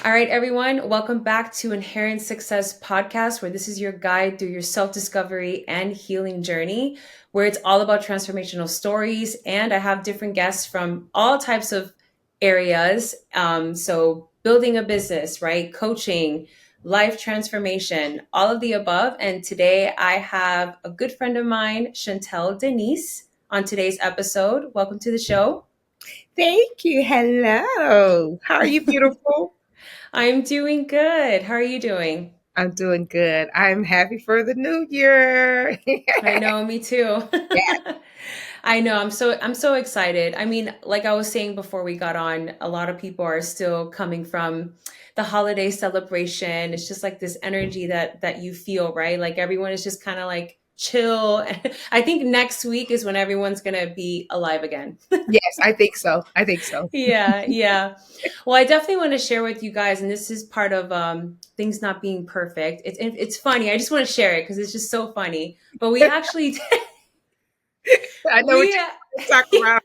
All right, everyone, welcome back to Inherent Success Podcast, where this is your guide through your self discovery and healing journey, where it's all about transformational stories. And I have different guests from all types of areas. So, building a business, right? Coaching, life transformation, all of the above. And today I have a good friend of mine, Chantel Deniese, on today's episode. Welcome to the show. Thank you. Hello. How are you, beautiful? I'm doing good. How are you doing? I'm doing good. I'm happy for the new year. I know, me too. Yeah. I know. I'm so excited. I mean, like I was saying before we got on, a lot of people are still coming from the holiday celebration. It's just like this energy that you feel, right? Like everyone is just kind of like chill. I think next week is when everyone's going to be alive again. Yes, I think so. I think so. Yeah, yeah. Well, I definitely want to share with you guys, and this is part of things not being perfect. It's funny. I just want to share it because it's just so funny. But we actually I know what we you're talking about.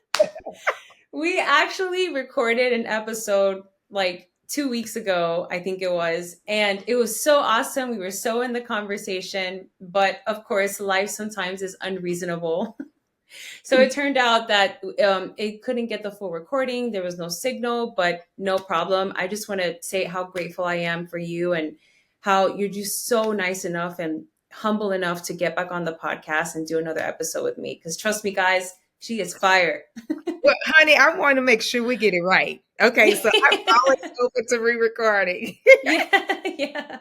we actually recorded an episode like 2 weeks ago, I think it was, and it was so awesome. We were so in the conversation, but of course, life sometimes is unreasonable. So it turned out that it couldn't get the full recording. There was no signal, but no problem. I just want to say how grateful I am for you and how you're just so nice enough and humble enough to get back on the podcast and do another episode with me. Because trust me, guys, she is fire. Well, honey, I want to make sure we get it right. Okay, so I'm always open to re-recording. Yeah, yeah.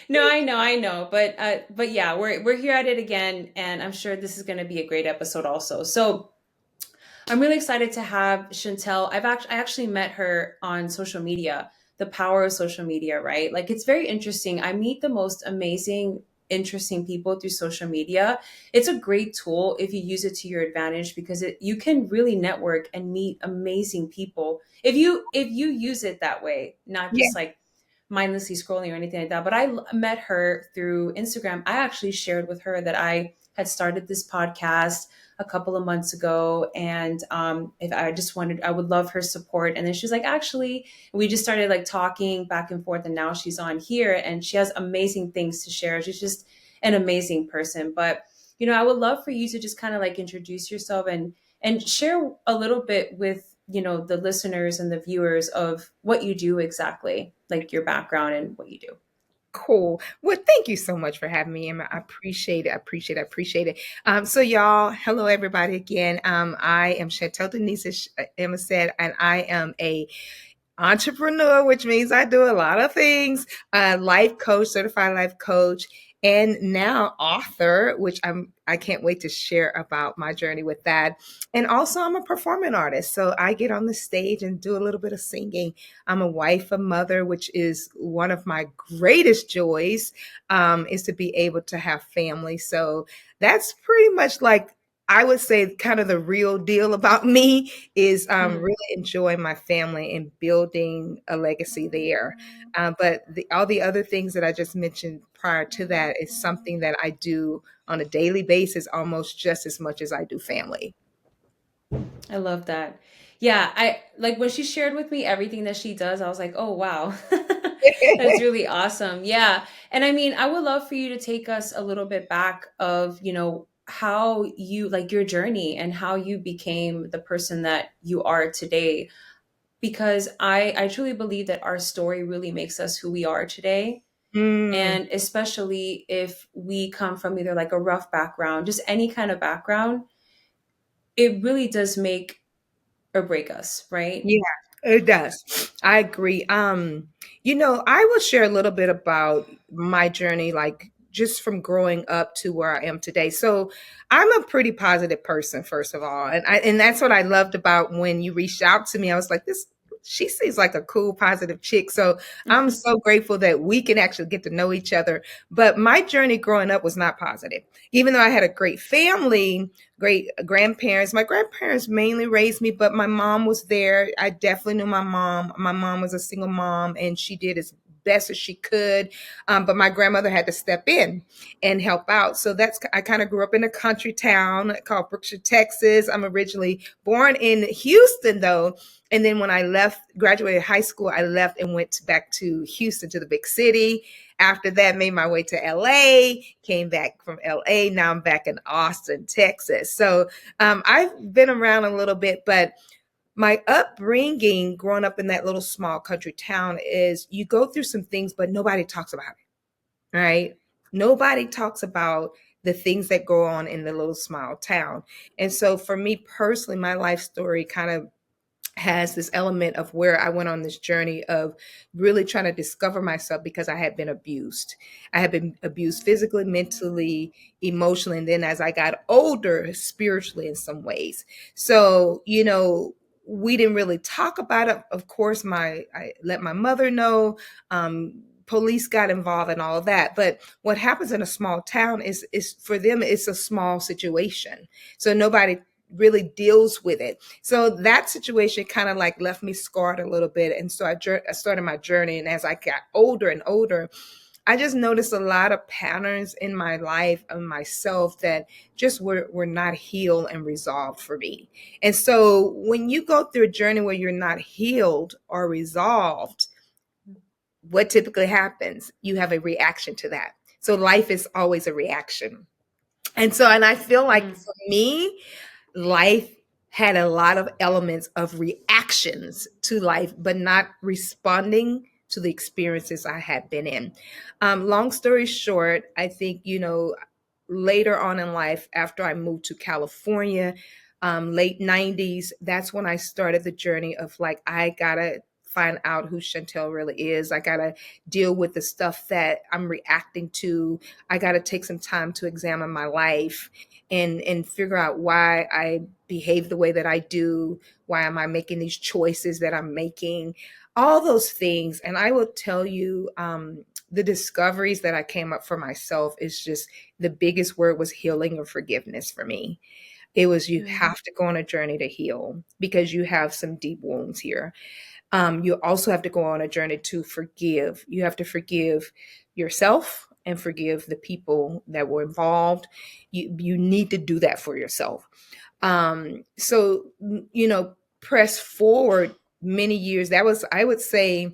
No, I know, but yeah, we're here at it again, and I'm sure this is going to be a great episode also. So I'm really excited to have Chantel. I actually met her on social media, the power of social media, right? Like it's very interesting. I meet the most amazing, interesting people through social media. It's a great tool if you use it to your advantage because you can really network and meet amazing people if you use it that way, not Yeah. just like mindlessly scrolling or anything like that. But I met her through Instagram. I actually shared with her that I had started this podcast a couple of months ago, and if I just wanted, I would love her support. And then she was like, actually, we just started like talking back and forth, and now she's on here, and she has amazing things to share. She's just an amazing person. But I would love for you to just kind of like introduce yourself and share a little bit with the listeners and the viewers of what you do exactly, like your background and what you do. Cool. Well, thank you so much for having me, Emma. I appreciate it. I appreciate it. I appreciate it. So y'all, hello everybody again. I am Chantel Deniese, Emma said, and I am a entrepreneur, which means I do a lot of things. Life coach, certified life coach, and now author, which I can't wait to share about my journey with that. And also I'm a performing artist. So I get on the stage and do a little bit of singing. I'm a wife, a mother, which is one of my greatest joys, is to be able to have family. So that's pretty much like I would say kind of the real deal about me is Hmm. really enjoying my family and building a legacy there. But all the other things that I just mentioned prior to that is something that I do on a daily basis, almost just as much as I do family. I love that. Yeah, I like when she shared with me everything that she does, I was like, "Oh, wow." That's really awesome. Yeah. And I mean, I would love for you to take us a little bit back of, how you like your journey and how you became the person that you are today because I truly believe that our story really makes us who we are today. Mm, And especially if we come from either like a rough background, just any kind of background, it really does make or break us, right? yeah, it does. I agree. I will share a little bit about my journey, like just from growing up to where I am today. So I'm a pretty positive person, first of all. And that's what I loved about when you reached out to me. I was like, she seems like a cool, positive chick. So I'm so grateful that we can actually get to know each other. But my journey growing up was not positive. Even though I had a great family, great grandparents. My grandparents mainly raised me, but my mom was there. I definitely knew my mom. My mom was a single mom, and she did as best as she could. But my grandmother had to step in and help out. So I kind of grew up in a country town called Brookshire, Texas. I'm originally born in Houston, though. And then when I graduated high school, I left and went back to Houston, to the big city. After that, made my way to LA, came back from LA. Now I'm back in Austin, Texas. So I've been around a little bit, but my upbringing growing up in that little small country town is you go through some things, but nobody talks about it, right? Nobody talks about the things that go on in the little small town. And so for me personally, my life story kind of has this element of where I went on this journey of really trying to discover myself because I had been abused. I had been abused physically, mentally, emotionally, and then as I got older, spiritually in some ways. So, we didn't really talk about it. Of course, I let my mother know. Police got involved and all of that. But what happens in a small town is for them, it's a small situation. So nobody really deals with it. So that situation kind of like left me scarred a little bit. And so I started my journey. And as I got older and older, I just noticed a lot of patterns in my life and myself that just were not healed and resolved for me. And so when you go through a journey where you're not healed or resolved, what typically happens? You have a reaction to that. So life is always a reaction. And I feel like Mm. for me, life had a lot of elements of reactions to life, but not responding to the experiences I had been in. Long story short, I think, later on in life, after I moved to California, late 90s, that's when I started the journey of like, I gotta find out who Chantel really is. I gotta deal with the stuff that I'm reacting to. I gotta take some time to examine my life and figure out why I behave the way that I do. Why am I making these choices that I'm making? All those things. And I will tell you, the discoveries that I came up for myself is just the biggest word was healing and forgiveness for me. It was you Mm. have to go on a journey to heal because you have some deep wounds here. You also have to go on a journey to forgive. You have to forgive yourself and forgive the people that were involved. You need to do that for yourself. So press forward many years. That was, I would say,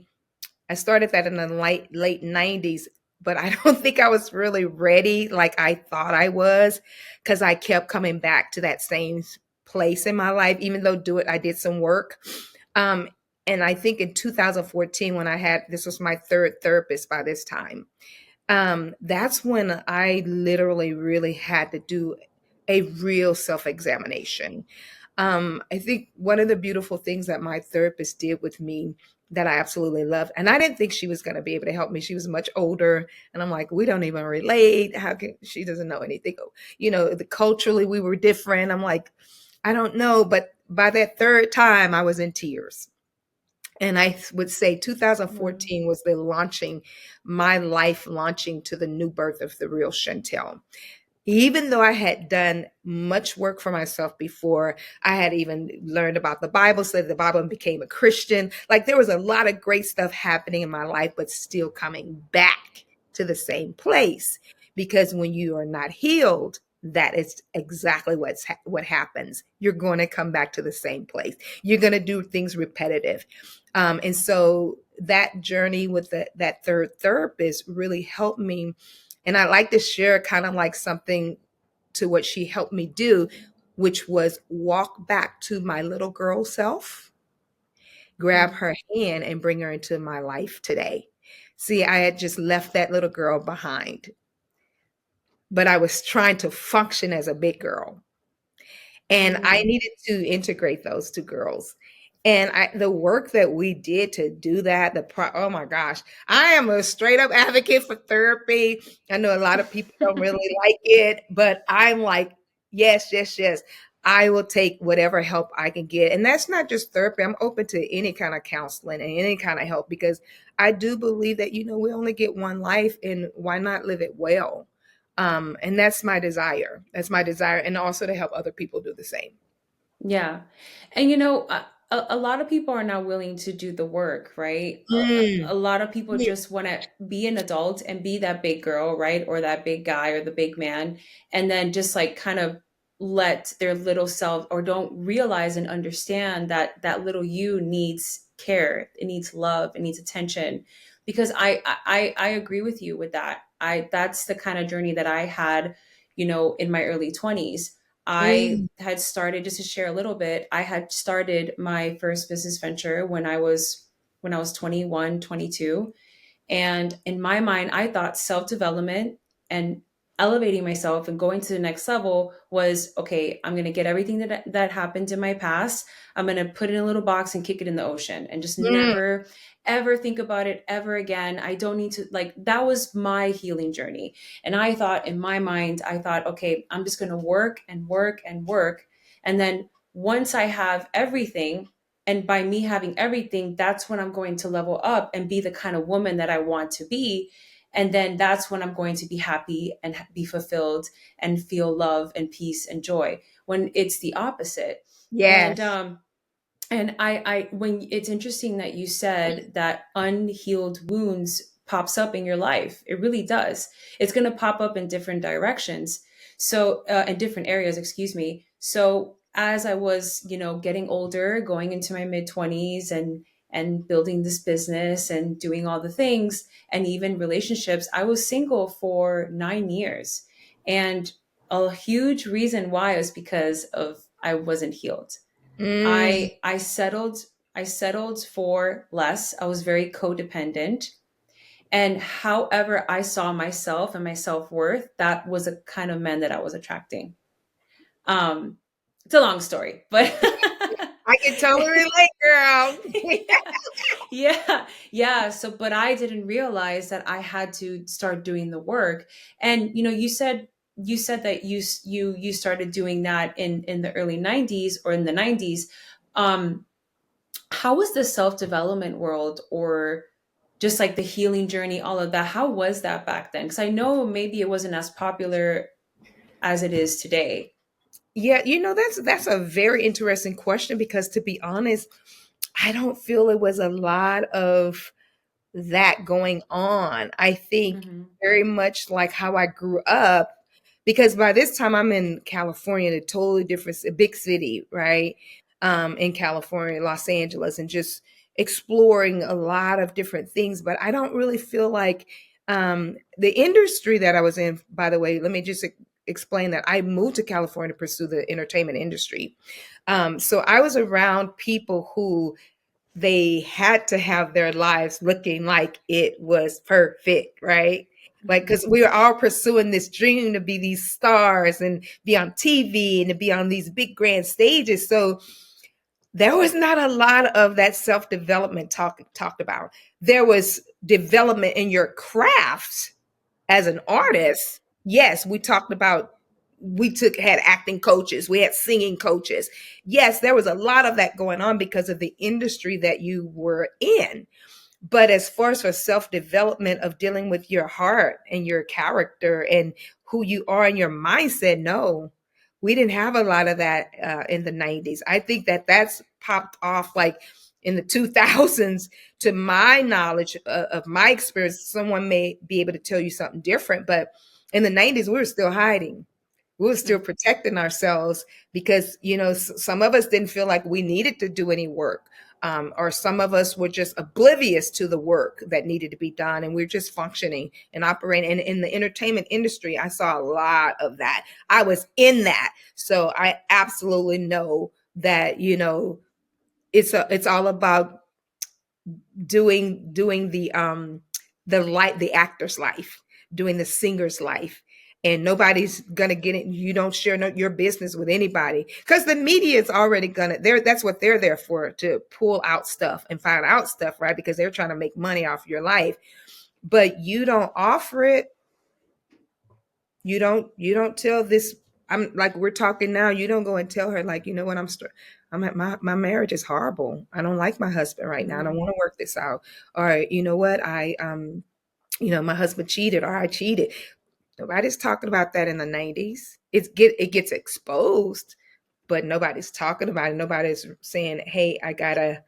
I started that in the late 90s, but I don't think I was really ready like I thought I was because I kept coming back to that same place in my life, even though I did some work. Um, and I think in 2014, when this was my third therapist by this time, that's when I literally really had to do a real self examination. I think one of the beautiful things that my therapist did with me that I absolutely loved, and I didn't think she was going to be able to help me. She was much older, and I'm like, we don't even relate. How can she doesn't know anything? Culturally we were different. I'm like, I don't know. But by that third time, I was in tears. And I would say Mm. 2014 was my life launching to the new birth of the real Chantel. Even though I had done much work for myself before, I had even learned about the Bible, studied the Bible, and became a Christian. Like there was a lot of great stuff happening in my life, but still coming back to the same place. Because when you are not healed, that is exactly what happens. You're going to come back to the same place. You're going to do things repetitive. And so that journey with that third therapist really helped me. And I like to share kind of like something to what she helped me do, which was walk back to my little girl self, grab Mm. her hand, and bring her into my life today. See, I had just left that little girl behind, but I was trying to function as a big girl. And I Mm. needed to integrate those two girls. And the work that we did to do that, oh my gosh, I am a straight up advocate for therapy. I know a lot of people don't really like it, but I'm like, yes, yes, yes. I will take whatever help I can get. And that's not just therapy. I'm open to any kind of counseling and any kind of help because I do believe that, we only get one life and why not live it well? And that's my desire. That's my desire. And also to help other people do the same. Yeah. And a lot of people are not willing to do the work, right? A Mm. lot of people Yeah. just want to be an adult and be that big girl, right? Or that big guy or the big man, and then just like kind of let their little self, or don't realize and understand that that little you needs care, it needs love, it needs attention. Because I agree with you with that. I That's the kind of journey that I had, in my early 20s. I Mm. had started, just to share a little bit, I had started my first business venture when I was 21, 22. And in my mind, I thought self development and elevating myself and going to the next level was okay. I'm going to get everything that happened in my past. I'm going to put it in a little box and kick it in the ocean and just Mm. never ever think about it ever again. I don't need to, like, that was my healing journey. And I thought, in my mind, I thought, okay, I'm just going to work and work and work. And then once I have everything, and by me having everything, that's when I'm going to level up and be the kind of woman that I want to be. And then that's when I'm going to be happy and be fulfilled and feel love and peace and joy, when it's the opposite. And Yes. when it's interesting that you said that unhealed wounds pops up in your life. It really does. It's going to pop up in different directions. So, in different areas, excuse me. So as I was, getting older, going into my mid 20s, and building this business and doing all the things, and even relationships, I was single for 9 years. And a huge reason why is because of I wasn't healed. Mm. I settled for less. I was very codependent. And however I saw myself and my self-worth, that was a kind of men that I was attracting. Um, it's a long story, but I can totally relate, girl. yeah, yeah, yeah. So, but I didn't realize that I had to start doing the work. And you said that you started doing that in the early 90s or in the 90s. Um, how was the self-development world, or just like the healing journey, all of that, how was that back then? Because I know maybe it wasn't as popular as it is today. Yeah, that's a very interesting question because to be honest, I don't feel it was a lot of that going on. I think Mm-hmm. very much like how I grew up, because by this time I'm in California, a totally different, a big city, right? In California, Los Angeles, and just exploring a lot of different things. But I don't really feel like the industry that I was in, by the way, let me just explain that I moved to California to pursue the entertainment industry. So I was around people who they had to have their lives looking like it was perfect, right? Like, Mm-hmm. because we were all pursuing this dream to be these stars and be on TV and to be on these big grand stages. So there was not a lot of that self development talked about. There was development in your craft as an artist. Yes, we talked about, we took had acting coaches, we had singing coaches. Yes, there was a lot of that going on because of the industry that you were in. But as far as for self development of dealing with your heart and your character and who you are and your mindset, no, we didn't have a lot of that in the 90s. I think that that's popped off like in the 2000s. To my knowledge of my experience, someone may be able to tell you something different, but in the 90s, we were still hiding. We were still protecting ourselves because, some of us didn't feel like we needed to do any work, or some of us were just oblivious to the work that needed to be done, and we're just functioning and operating. And in the entertainment industry, I saw a lot of that. I was in that, so I absolutely know that it's all about doing the actor's life, doing the singer's life. And nobody's gonna get it. You don't share your business with anybody because the media is already gonna. That's what they're there for, to pull out stuff and find out stuff, right? Because they're trying to make money off your life. But you don't offer it. You don't tell this. I'm like, we're talking now. You don't go and tell her, like, what, I'm at my marriage is horrible. I don't like my husband right now. I don't Mm-hmm. want to work this out. Or you know what, my husband cheated, or I cheated. Nobody's talking about that in the 90s. It gets exposed, but nobody's talking about it. Nobody's saying, "Hey, I gotta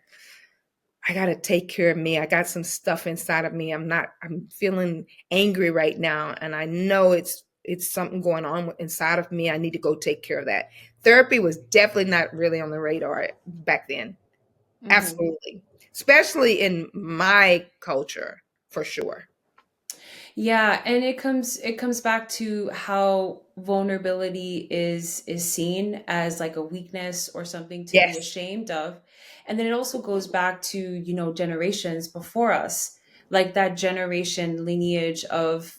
take care of me. I got some stuff inside of me. I'm feeling angry right now, and I know it's something going on inside of me. I need to go take care of that." Therapy was definitely not really on the radar back then. Hmm. Absolutely. Especially in my culture, for sure. Yeah, and it comes back to how vulnerability is seen as like a weakness or something to be Yes. ashamed of. And then it also goes back to, generations before us. Like that generation lineage of,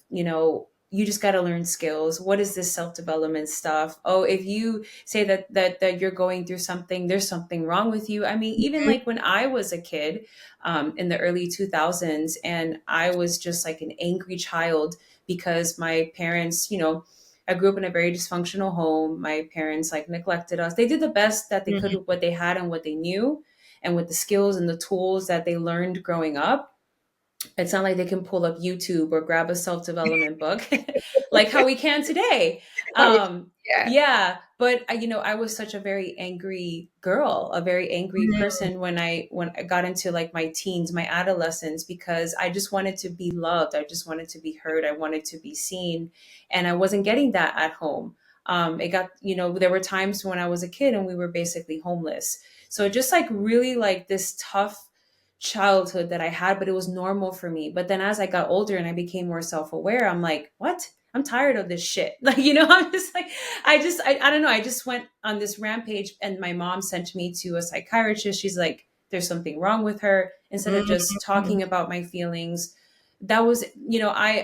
you just got to learn skills. What is this self-development stuff? Oh, if you say that you're going through something, there's something wrong with you. I mean, even Mhm, like when I was a kid, in the early 2000s. And I was just like an angry child because my parents, I grew up in a very dysfunctional home. My parents like neglected us. They did the best that they could mhm, with what they had and what they knew and with the skills and the tools that they learned growing up. It's not like they can pull up YouTube or grab a self-development book like how we can today. I would- yeah. Yeah, but I was such a very angry girl, a very angry Mhm, person when I got into like my teens, my adolescence, because I just wanted to be loved. I just wanted to be heard. I wanted to be seen, and I wasn't getting that at home. It got, there were times when I was a kid and we were basically homeless. So just like really like this tough childhood that I had, but it was normal for me. But then as I got older and I became more self-aware, I'm like, what? I'm tired of this shit. Like, I'm just like, I don't know. I just went on this rampage and my mom sent me to a psychiatrist. She's like, there's something wrong with her. Instead of just mhm. talking about my feelings, that was,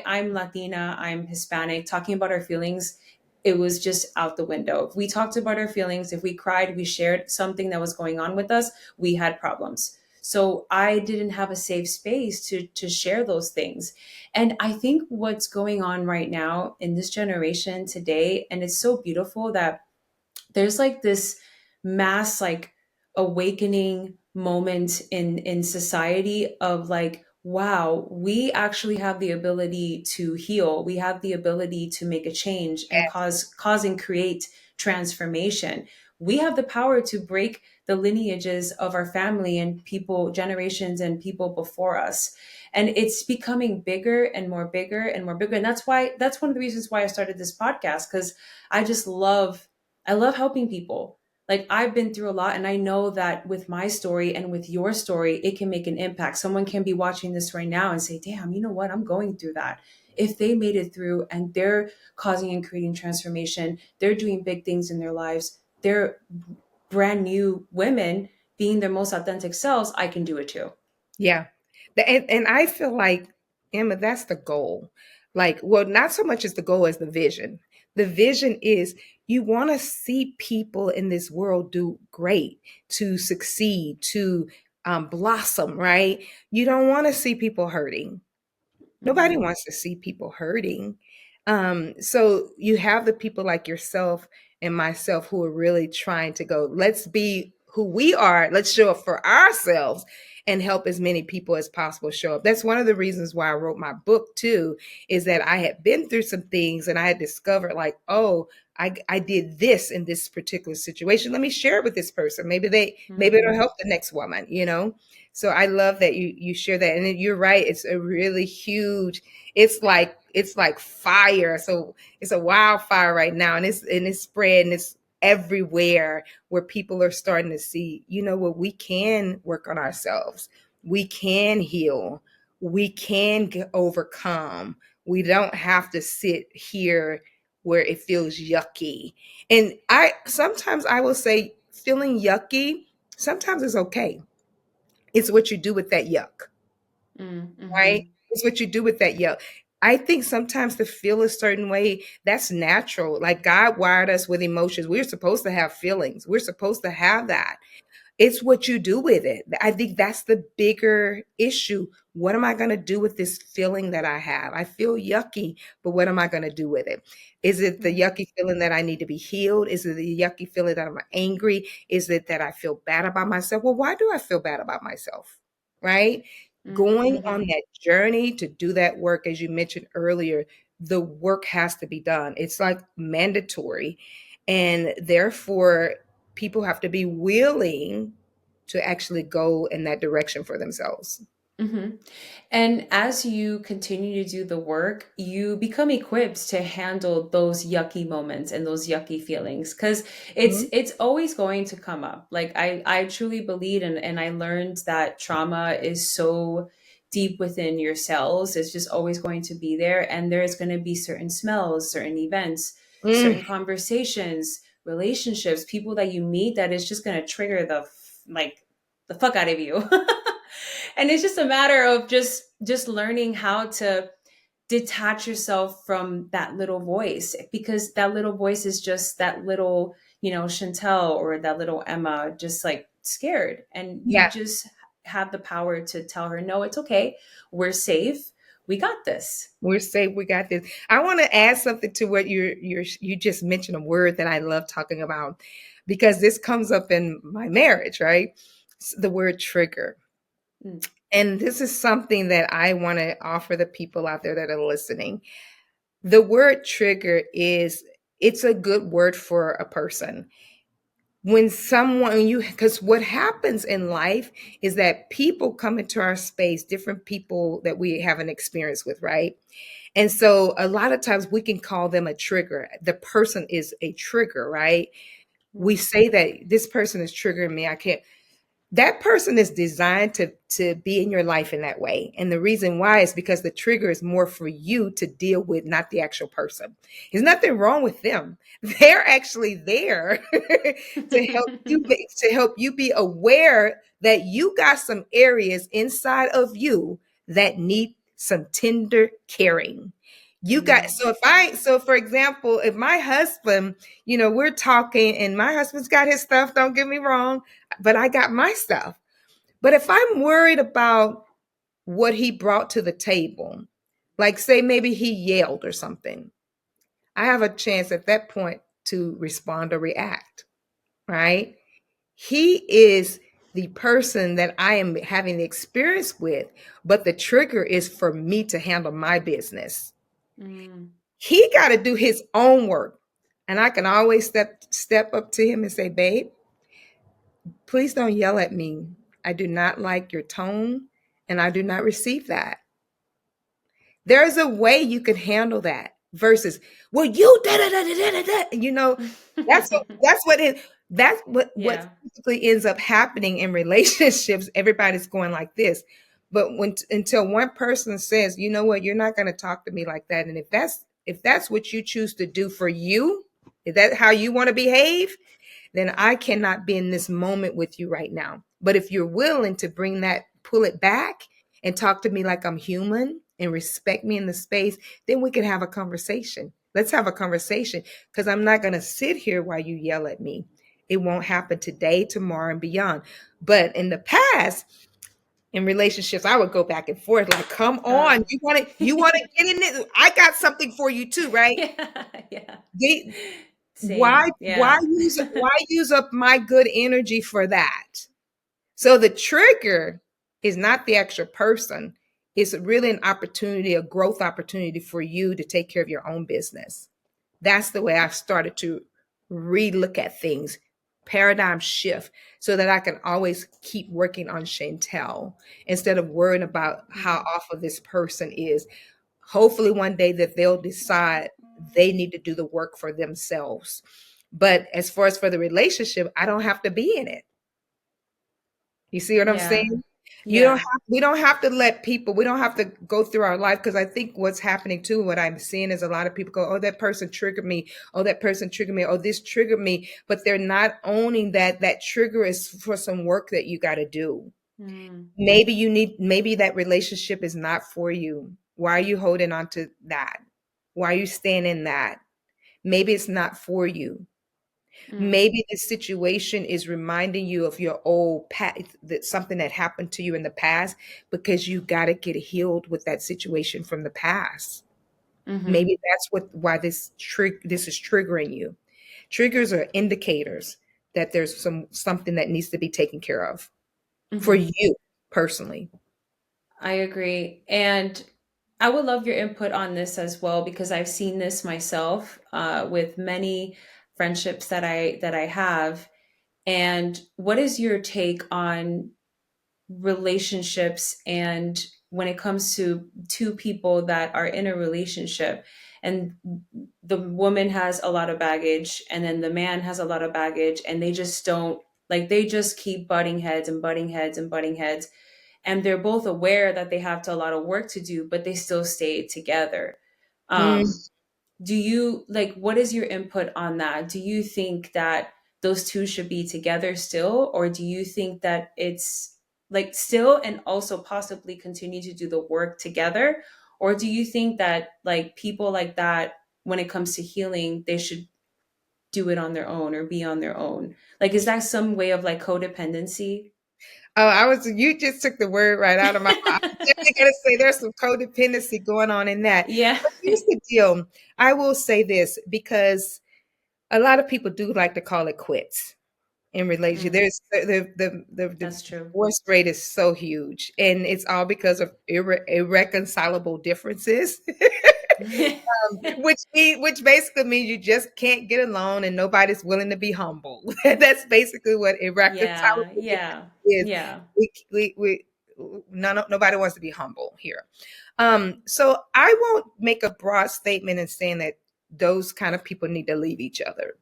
I'm Latina, I'm Hispanic, talking about our feelings, it was just out the window. If we talked about our feelings, if we cried, we shared something that was going on with us, we had problems. So I didn't have a safe space to share those things. And I think what's going on right now in this generation today, and it's so beautiful that there's like this mass like awakening moment in society of like, wow, we actually have the ability to heal, we have the ability to make a change and cause and create transformation. We have the power to break the lineages of our family and people, generations and people before us. And it's becoming bigger and more bigger and more bigger, and that's one of the reasons why I started this podcast, because I just love helping people. Like I've been through a lot and I know that with my story and with your story, it can make an impact. Someone can be watching this right now and say, damn, you know what? I'm going through that. If they made it through and they're causing and creating transformation, they're doing big things in their lives, they're brand new women being their most authentic selves, I can do it too. Yeah. And I feel like, Emma, that's the goal. Like, well, not so much as the goal as the vision. The vision is you want to see people in this world do great, to succeed, to blossom, right? You don't want to see people hurting. Nobody Mm-hmm. wants to see people hurting. So you have the people like yourself and myself who are really trying to go, let's be who we are, let's show up for ourselves and help as many people as possible show up. That's one of the reasons why I wrote my book too, is that I had been through some things and I had discovered like, oh, I did this in this particular situation. Let me share it with this person. Maybe it'll Mm-hmm. help the next woman, you know? So I love that you share that. And you're right, it's a really huge, it's like fire. So it's a wildfire right now, and it's spreading, it's everywhere, where people are starting to see, you know what, we can work on ourselves. We can heal. We can overcome. We don't have to sit here where it feels yucky. And I will say feeling yucky sometimes is okay. It's what you do with that yuck, right? Mm-hmm. It's what you do with that yuck. I think sometimes to feel a certain way, that's natural. Like God wired us with emotions. We're supposed to have feelings. We're supposed to have that. It's what you do with it. I think that's the bigger issue. What am I going to do with this feeling that I have? I feel yucky, but what am I going to do with it? Is it the yucky feeling that I need to be healed? Is it the yucky feeling that I'm angry? Is it that I feel bad about myself? Well, why do I feel bad about myself? Right? Going on Mm-hmm. that journey to do that work, as you mentioned earlier, the work has to be done. It's like mandatory. And therefore, people have to be willing to actually go in that direction for themselves. Hmm. And as you continue to do the work, you become equipped to handle those yucky moments and those yucky feelings because Mhm. it's always going to come up. Like I truly believe and I learned that trauma is so deep within your cells. It's just always going to be there. And there's going to be certain smells, certain events, Mm. certain conversations, relationships, people that you meet that is just going to trigger like the fuck out of you. And it's just a matter of just learning how to detach yourself from that little voice because that little voice is just that little, Chantel or that little Emma just like scared, and you Yeah, just have the power to tell her, no, it's okay, we're safe, we got this. we're safe. We got this. I want to add something to what you just mentioned, a word that I love talking about because this comes up in my marriage, right? The word trigger. Mm, And this is something that I want to offer the people out there that are listening. The word trigger is it's a good word for a person. When someone you because what happens in life is that people come into our space, different people that we have an experience with, right? And so a lot of times we can call them a trigger. The person is a trigger, right? We mm, say that this person is triggering me. I can't that person is designed to be in your life in that way, and the reason why is because the trigger is more for you to deal with, not the actual person. There's nothing wrong with them. They're actually there to help you be aware that you got some areas inside of you that need some tender caring. You got mm, so for example, if my husband, we're talking and my husband's got his stuff, don't get me wrong, but I got my stuff. But if I'm worried about what he brought to the table, like say maybe he yelled or something, I have a chance at that point to respond or react, right? He is the person that I am having the experience with, but the trigger is for me to handle my business. mm, He got to do his own work. And I can always step up to him and say, babe, please don't yell at me. I do not like your tone and I do not receive that. There is a way you can handle that versus, well, you da da da da da da. That's what yeah. typically ends up happening in relationships. Everybody's going like this. But until one person says, you know what, you're not going to talk to me like that. And if that's what you choose to do for you, is that how you want to behave? Then I cannot be in this moment with you right now. But if you're willing to bring that, pull it back and talk to me like I'm human and respect me in the space, then we can have a conversation. Let's have a conversation because I'm not going to sit here while you yell at me. It won't happen today, tomorrow, and beyond. But in the past, in relationships, I would go back and forth like, come uh, on, you want to get in this? I got something for you too, right? yeah, yeah, They, why same, why yeah. use up my good energy for that? So the trigger is not the extra person. It's really an opportunity, a growth opportunity for you to take care of your own business. That's the way I started to relook at things, paradigm shift, so that I can always keep working on Chantel instead of worrying about how Mm, awful this person is. Hopefully, one day that they'll decide they need to do the work for themselves. But as far as for the relationship, I don't have to be in it. You see what I'm yeah, saying? yeah. We don't have to let people, we don't have to go through our life because I think what's happening too, what I'm seeing is a lot of people go, oh, that person triggered me. Oh, that person triggered me. Oh, this triggered me. But they're not owning that that trigger is for some work that you got to do. Mm, Maybe that relationship is not for you. Why are you holding on to that? Why are you staying in that? Maybe it's not for you. mm, Maybe the situation is reminding you of your old past, that something that happened to you in the past, because you got to get healed with that situation from the past. mm-hmm, Maybe that's why this is triggering you. Triggers are indicators that there's something that needs to be taken care of for mm-hmm. you personally. I agree. And I would love your input on this as well because I've seen this myself with many friendships that I have. And what is your take on relationships, and when it comes to two people that are in a relationship, and the woman has a lot of baggage and then the man has a lot of baggage, and they just don't, like, they just keep butting heads and butting heads and butting heads, and they're both aware that they have to a lot of work to do, but they still stay together. Mm. um do you, like, what is your input on that? Do you think that those two should be together still, or do you think that it's like still and also possibly continue to do the work together, or do you think that like people like that, when it comes to healing, they should do it on their own or be on their own? Like, is that some way of like codependency? Oh, you just took the word right out of my mouth. I'm definitely gonna say there's some codependency going on in that. Yeah. But here's the deal. I will say this because a lot of people do like to call it quits in relation. Mm, There's the that's true. divorce rate is so huge, and it's all because of irreconcilable differences. Which basically means you just can't get along and nobody's willing to be humble. That's basically what Yeah, irreconcilable yeah, is. yeah. We nobody wants to be humble here. So I won't make a broad statement in saying that those kind of people need to leave each other.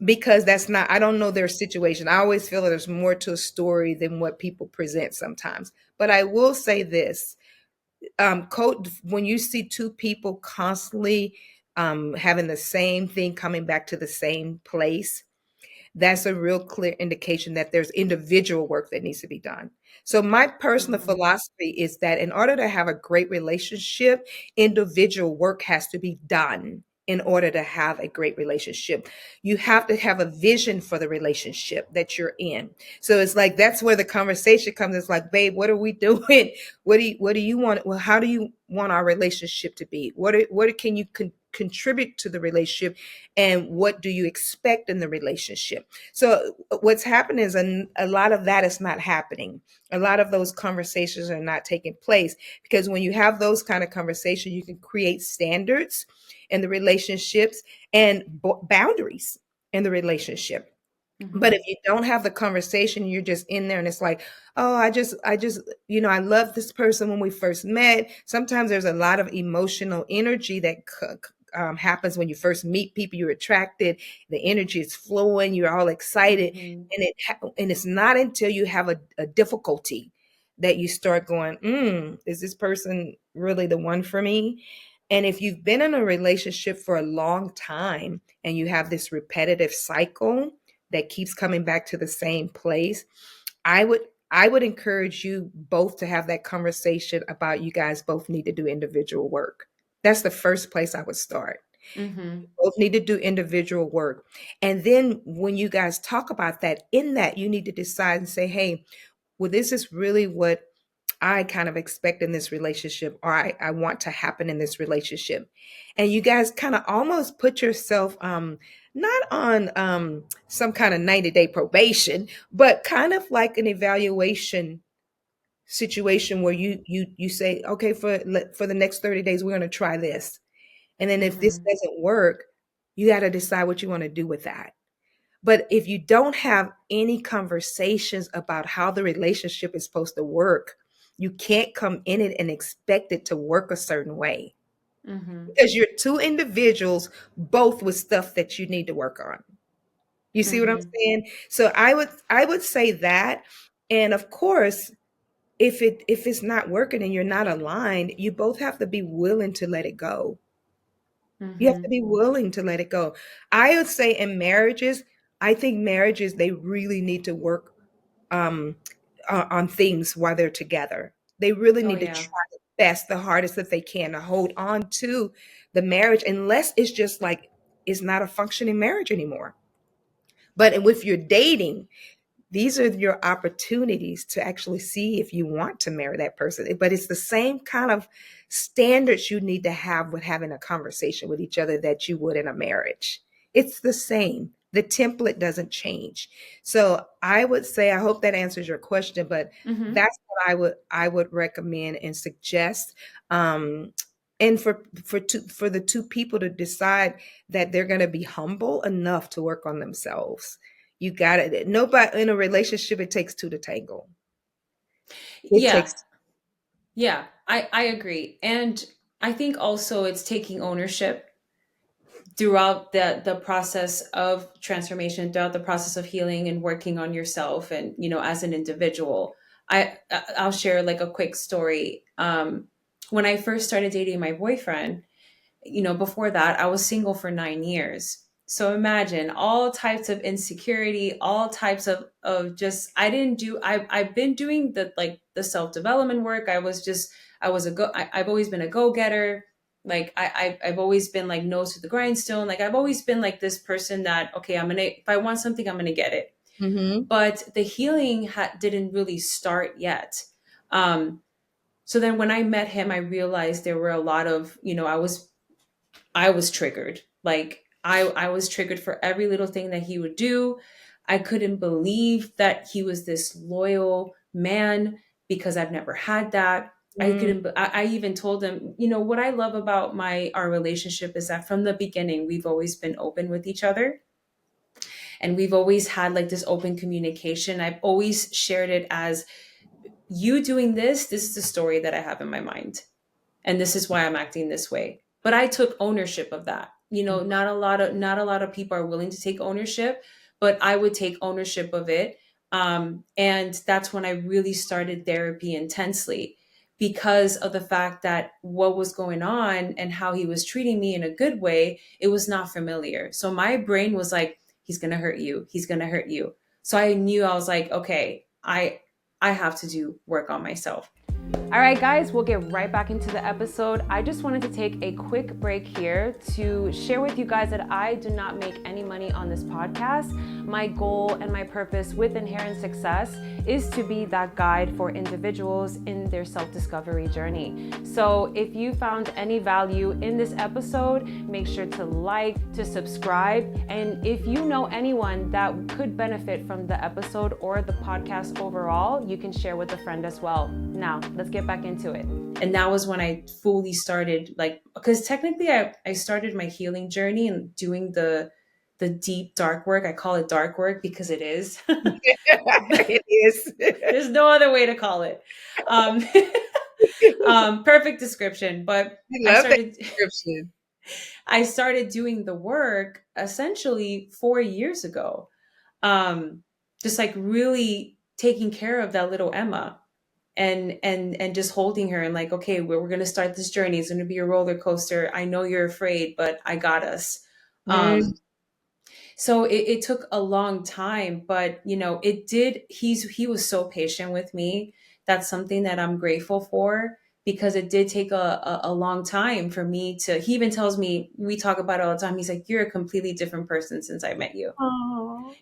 Because that's not, I don't know their situation. I always feel that there's more to a story than what people present sometimes. But I will say this, code when you see two people constantly having the same thing coming back to the same place, that's a real clear indication that there's individual work that needs to be done. So my personal Hmm. philosophy is that in order to have a great relationship, individual work has to be done in order to have a great relationship. You have to have a vision for the relationship that you're in. So it's like that's where the conversation comes. It's like, babe, what are we doing? What do you want? Well, how do you want our relationship to be? What can you contribute to the relationship, and what do you expect in the relationship? So what's happening is a lot of that is not happening. A lot of those conversations are not taking place because when you have those kind of conversations, you can create standards in the relationships and boundaries in the relationship. But Hmm. if you don't have the conversation, you're just in there and it's like, oh, I just, I love this person when we first met. Sometimes there's a lot of emotional energy that happens when you first meet people. You're attracted, the energy is flowing, you're all excited, Hmm. and it's not until you have a difficulty that you start going, is this person really the one for me? And if you've been in a relationship for a long time and you have this repetitive cycle that keeps coming back to the same place, I would I would encourage you both to have that conversation about you guys both need to do individual work. That's the first place I would start. Hmm. Both need to do individual work. And then when you guys talk about that, in that you need to decide and say, hey, well, this is really what I kind of expect in this relationship, or I want to happen in this relationship. And you guys kind of almost put yourself not on some kind of 90-day probation, but kind of like an evaluation situation where you say, okay, for the next 30 days, we're going to try this. And then if this Hmm. doesn't work, you got to decide what you want to do with that. But if you don't have any conversations about how the relationship is supposed to work, you can't come in it and expect it to work a certain way Hmm. because you're two individuals, both with stuff that you need to work on. You see what I'm Hmm. saying? So I would say that. And of course, if it's not working and you're not aligned, you both have to be willing to let it go. You have to Hmm. be willing to let it go. I would say in marriages, I think marriages they really need to work um, on things while they're together. They really Oh need to yeah. try the best, the hardest that they can to hold on to the marriage, unless it's just like it's not a functioning marriage anymore. But if you're dating, these are your opportunities to actually see if you want to marry that person. But it's the same kind of standards you need to have with having a conversation with each other that you would in a marriage. It's the same. The template doesn't change. So I would say, I hope that answers your question, but Hmm. that's what I would recommend and suggest. Um, and for the two people to decide that they're going to be humble enough to work on themselves. You got it. Nobody in a relationship, it takes two to tangle. It Yeah. takes. Yeah. I agree. And I think also it's taking ownership throughout the process of transformation, throughout the process of healing and working on yourself and, as an individual. I'll share like a quick story. When I first started dating my boyfriend, before that, I was single for 9 years. So imagine all types of insecurity, all types of just, I didn't do, I've been doing the self-development work. I've always been a go-getter. Like I've always been like nose to the grindstone. Like I've always been like this person that, okay, if I want something, I'm going to get it. Mm-hmm. But the healing didn't really start yet. So then when I met him, I realized there were a lot of, I was triggered. Like I was triggered for every little thing that he would do. I couldn't believe that he was this loyal man because I've never had that. I Mm-hmm. couldn't. I even told him, what I love about our relationship is that from the beginning we've always been open with each other, and we've always had like this open communication. I've always shared it as, you doing this. This is the story that I have in my mind, and this is why I'm acting this way. But I took ownership of that. Not a lot of people are willing to take ownership, but I would take ownership of it. And that's when I really started therapy intensely, because of the fact that what was going on and how he was treating me in a good way, it was not familiar. So my brain was like, he's gonna hurt you. He's gonna hurt you. So I knew, I was like, okay, I have to do work on myself. All right, guys, we'll get right back into the episode. I just wanted to take a quick break here to share with you guys that I do not make any money on this podcast. My goal and my purpose with Inherent Success is to be that guide for individuals in their self-discovery journey. So if you found any value in this episode, make sure to like, to subscribe. And if you know anyone that could benefit from the episode or the podcast overall, you can share with a friend as well. Now, let's get back into it. And that was when I fully started, like, because technically I started my healing journey and doing the deep dark work. I call it dark work because it is. It is. There's no other way to call it. Um, Perfect description. But I I love that started description. I started doing the work essentially 4 years ago. Just like really taking care of that little Emma, and just holding her and like, okay, we're going to start this journey. It's going to be a roller coaster. I know you're afraid, but I got us. Mm. So it took a long time, but it did. He was so patient with me. That's something that I'm grateful for, because it did take a long time for me to. He even tells me, we talk about it all the time. He's like, you're a completely different person since I met you. Oh.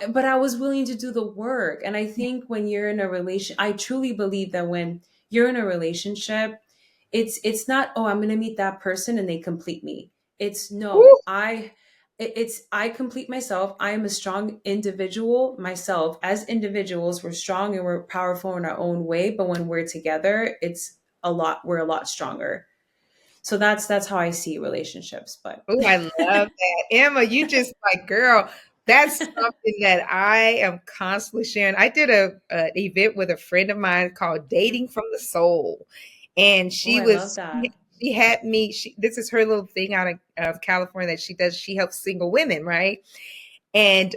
But I was willing to do the work. And I think when you're in a relation, I truly believe that when you're in a relationship, it's not, oh, I'm going to meet that person and they complete me. It's Woo. no, I complete myself. I am a strong individual myself. As individuals, we're strong and we're powerful in our own way, but when we're together, we're a lot stronger. So that's how I see relationships. But Oh, I love that. Emma, you just like, girl, that's something that I am constantly sharing. I did an event with a friend of mine called Dating from the Soul. And oh, she I love was, that. she had me, this is her little thing out of California that she does. She helps single women, right? And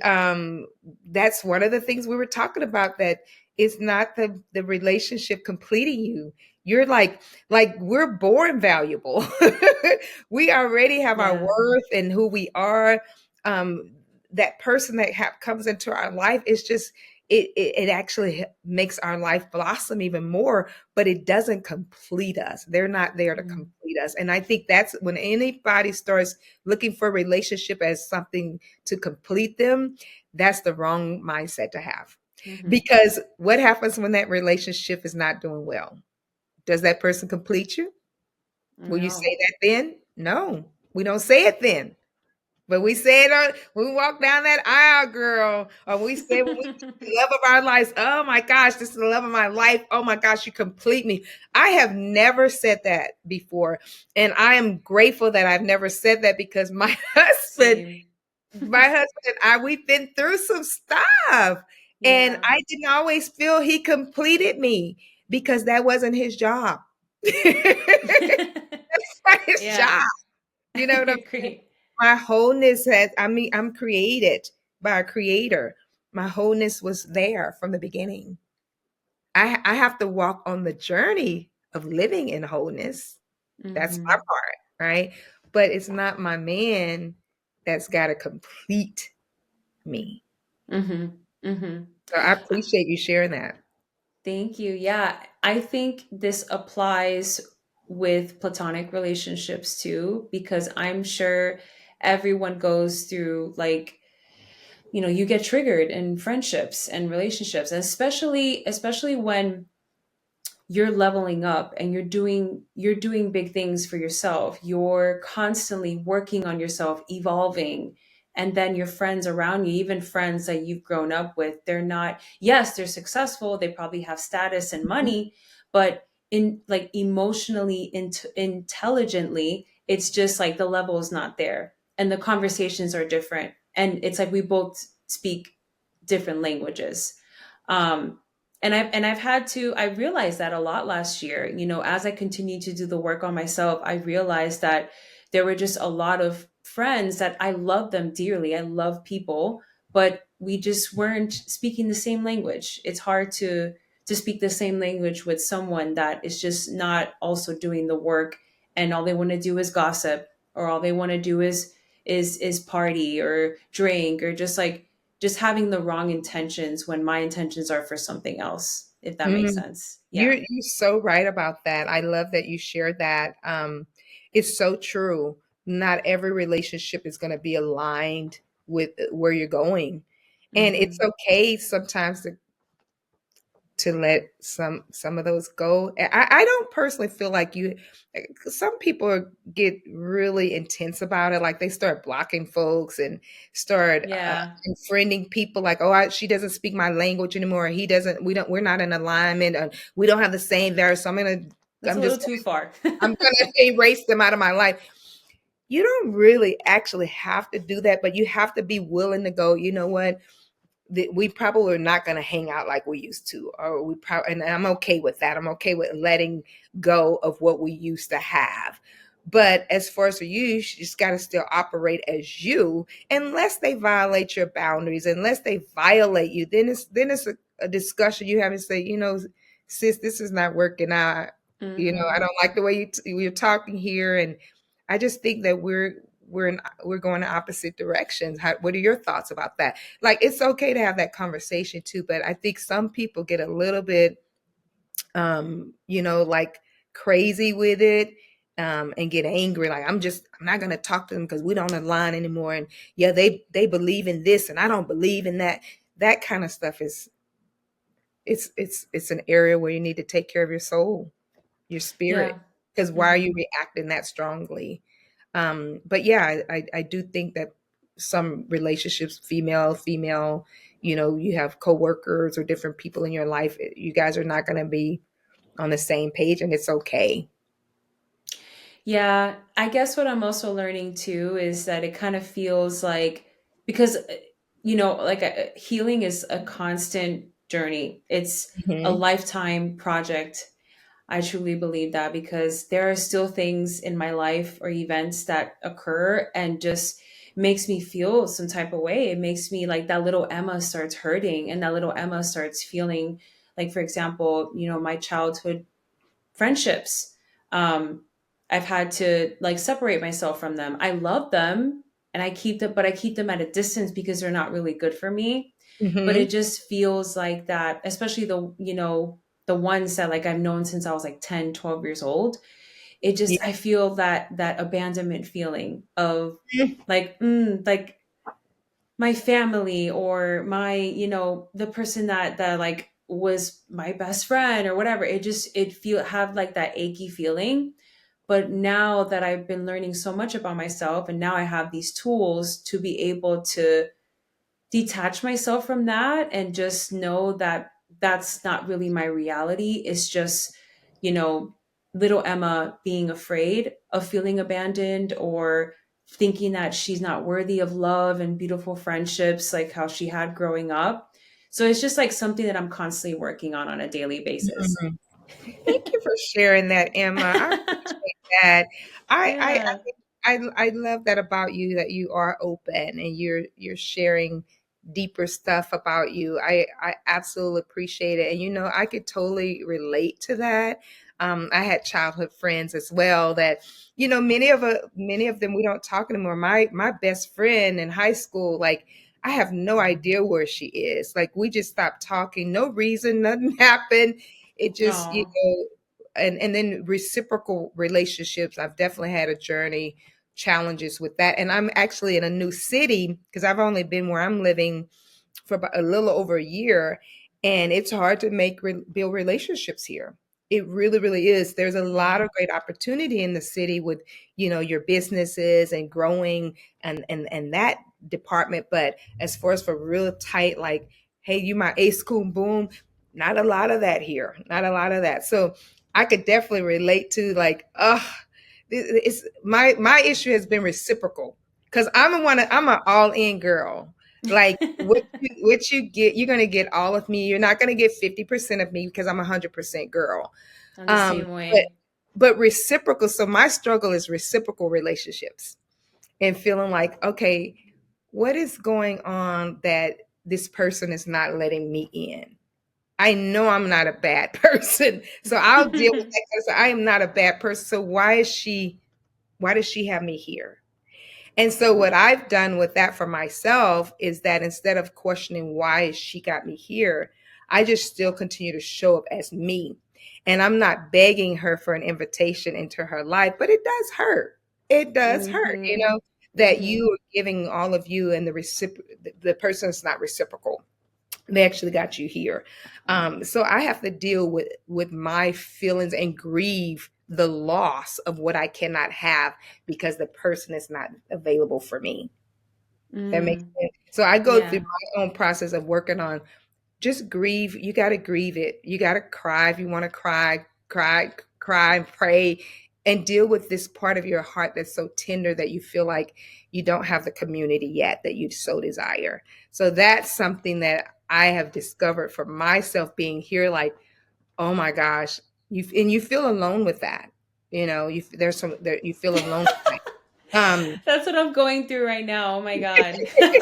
that's one of the things we were talking about, that it's not the relationship completing you. You're like we're born valuable. We already have our Yeah. worth and who we are. Um, that person that comes into our life is just it actually makes our life blossom even more, but it doesn't complete us. They're not there to Mm-hmm. complete us. And I think that's when anybody starts looking for a relationship as something to complete them, that's the wrong mindset to have. Mm-hmm. Because what happens when that relationship is not doing well? Does that person complete you? Will you No. say that then? No, we don't say it then. But we say it when we walk down that aisle, girl, or we say when we the love of our lives, oh my gosh, this is the love of my life. Oh my gosh, you complete me. I have never said that before. And I am grateful that I've never said that, because my husband, Same. my husband and I, we've been through some stuff. And Yeah. I didn't always feel he completed me because that wasn't his job. That's not his Yeah. job. You know what I'm saying? Great. My wholeness has, I mean, I'm created by a creator. My wholeness was there from the beginning. I have to walk on the journey of living in wholeness. That's my Hmm. part, right? But it's not my man that's got to complete me. Hmm. Hmm. So I appreciate you sharing that. Thank you. Yeah, I think this applies with platonic relationships too, because I'm sure everyone goes through like, you get triggered in friendships and relationships, and especially when you're leveling up and you're doing big things for yourself. You're constantly working on yourself, evolving. And then your friends around you, even friends that you've grown up with, they're not, yes, they're successful, they probably have status and money, but in like emotionally intelligently, it's just like the level is not there and the conversations are different. And it's like we both speak different languages. um and I've had to, I realized that a lot last year, as I continued to do the work on myself. I realized that there were just a lot of friends that I love them dearly. I love people, but we just weren't speaking the same language. It's hard to speak the same language with someone that is just not also doing the work, and all they want to do is gossip, or all they want to do is party or drink, or just having the wrong intentions when my intentions are for something else, if that makes Mm. sense. Yeah. You're so right about that. I love that you shared that. It's so true. Not every relationship is going to be aligned with where you're going, and it's Hmm. okay sometimes to let some of those go. I don't personally feel like you. Some people get really intense about it, like they start blocking folks and start Yeah. unfriending people. Like, oh, she doesn't speak my language anymore. He doesn't. We don't. We're not in alignment. We don't have the same there. So I'm gonna. That's a I'm little just. too far. I'm gonna erase them out of my life. You don't really actually have to do that, but you have to be willing to go. You know what? We probably are not going to hang out like we used to, or we probably, and I'm okay with that. I'm okay with letting go of what we used to have. But as far as for you, you just got to still operate as you, unless they violate your boundaries, unless they violate you. Then it's a discussion you have to say, sis, this is not working out. I Hmm. don't like the way you're talking here, and I just think that we're going in opposite directions. What are your thoughts about that? Like, it's okay to have that conversation too, but I think some people get a little bit like crazy with it, and get angry, like I'm not going to talk to them because we don't align anymore, and yeah, they believe in this and I don't believe in that. That kind of stuff is, it's an area where you need to take care of your soul, your spirit, Yeah. because why are you Hmm. reacting that strongly? But yeah, I do think that some relationships, female, you have coworkers or different people in your life, you guys are not going to be on the same page, and it's okay. Yeah, I guess what I'm also learning too is that it kind of feels like, because like healing is a constant journey. It's a Hmm. lifetime project. I truly believe that, because there are still things in my life or events that occur and just makes me feel some type of way. It makes me like that little Emma starts hurting, and that little Emma starts feeling like, for example, my childhood friendships. Um, I've had to like separate myself from them. I love them and I keep them, but I keep them at a distance because they're not really good for me. But it Hmm. just feels like that, especially the ones that like I've known since I was like 10, 12 years old. It just, Yeah. I feel that abandonment feeling of like, like my family, or my, the person that like was my best friend or whatever. It feel have like that achy feeling. But now that I've been learning so much about myself, and now I have these tools to be able to detach myself from that and just know that that's not really my reality. It's just, you know, little Emma being afraid of feeling abandoned, or thinking that she's not worthy of love and beautiful friendships like how she had growing up. So it's just like something that I'm constantly working on a daily basis. Mhm. Thank you for sharing that, Emma. I appreciate that. Yeah. I love that about you, that you are open and you're sharing deeper stuff about you. I absolutely appreciate it. And I could totally relate to that. I had childhood friends as well that, many of them we don't talk anymore. My best friend in high school, like I have no idea where she is. Like we just stopped talking, no reason, nothing happened. It just, Oh. and then reciprocal relationships. I've definitely had a journey, challenges with that. And I'm actually in a new city because I've only been where I'm living for about a little over a year, and it's hard to build relationships here. It really, really is. There's a lot of great opportunity in the city with, your businesses and growing and that department. But as far as for real tight, like, hey, you my ace coon boom, not a lot of that here. Not a lot of that. So I could definitely relate to like, it's my issue has been reciprocal because I'm an all in girl. Like what you get, you're gonna get all of me. You're not gonna get 50% of me because I'm 100% girl. I'm the Um, same but way. but reciprocal. So my struggle is reciprocal relationships and feeling like, okay, what is going on that this person is not letting me in? I know I'm not a bad person, so I'll deal with that because I am not a bad person. So why does she have me here? And so what I've done with that for myself is that instead of questioning why she got me here, I just still continue to show up as me. And I'm not begging her for an invitation into her life, but it does hurt. It does hurt, Mhm. that Mhm. you are giving all of you and the person is not reciprocal. They actually got you here. So I have to deal with my feelings and grieve the loss of what I cannot have because the person is not available for me. That makes Mm. sense. So I go through Yeah. my own process of working on just grieve. You got to grieve it. You got to cry if you want to cry, cry, and pray, and deal with this part of your heart that's so tender that you feel like you don't have the community yet that you so desire. So that's something that I have discovered for myself being here. Like, oh my gosh, you feel alone with that. There's some there you feel alone with that. Um, That's what I'm going through right now. Oh my god. but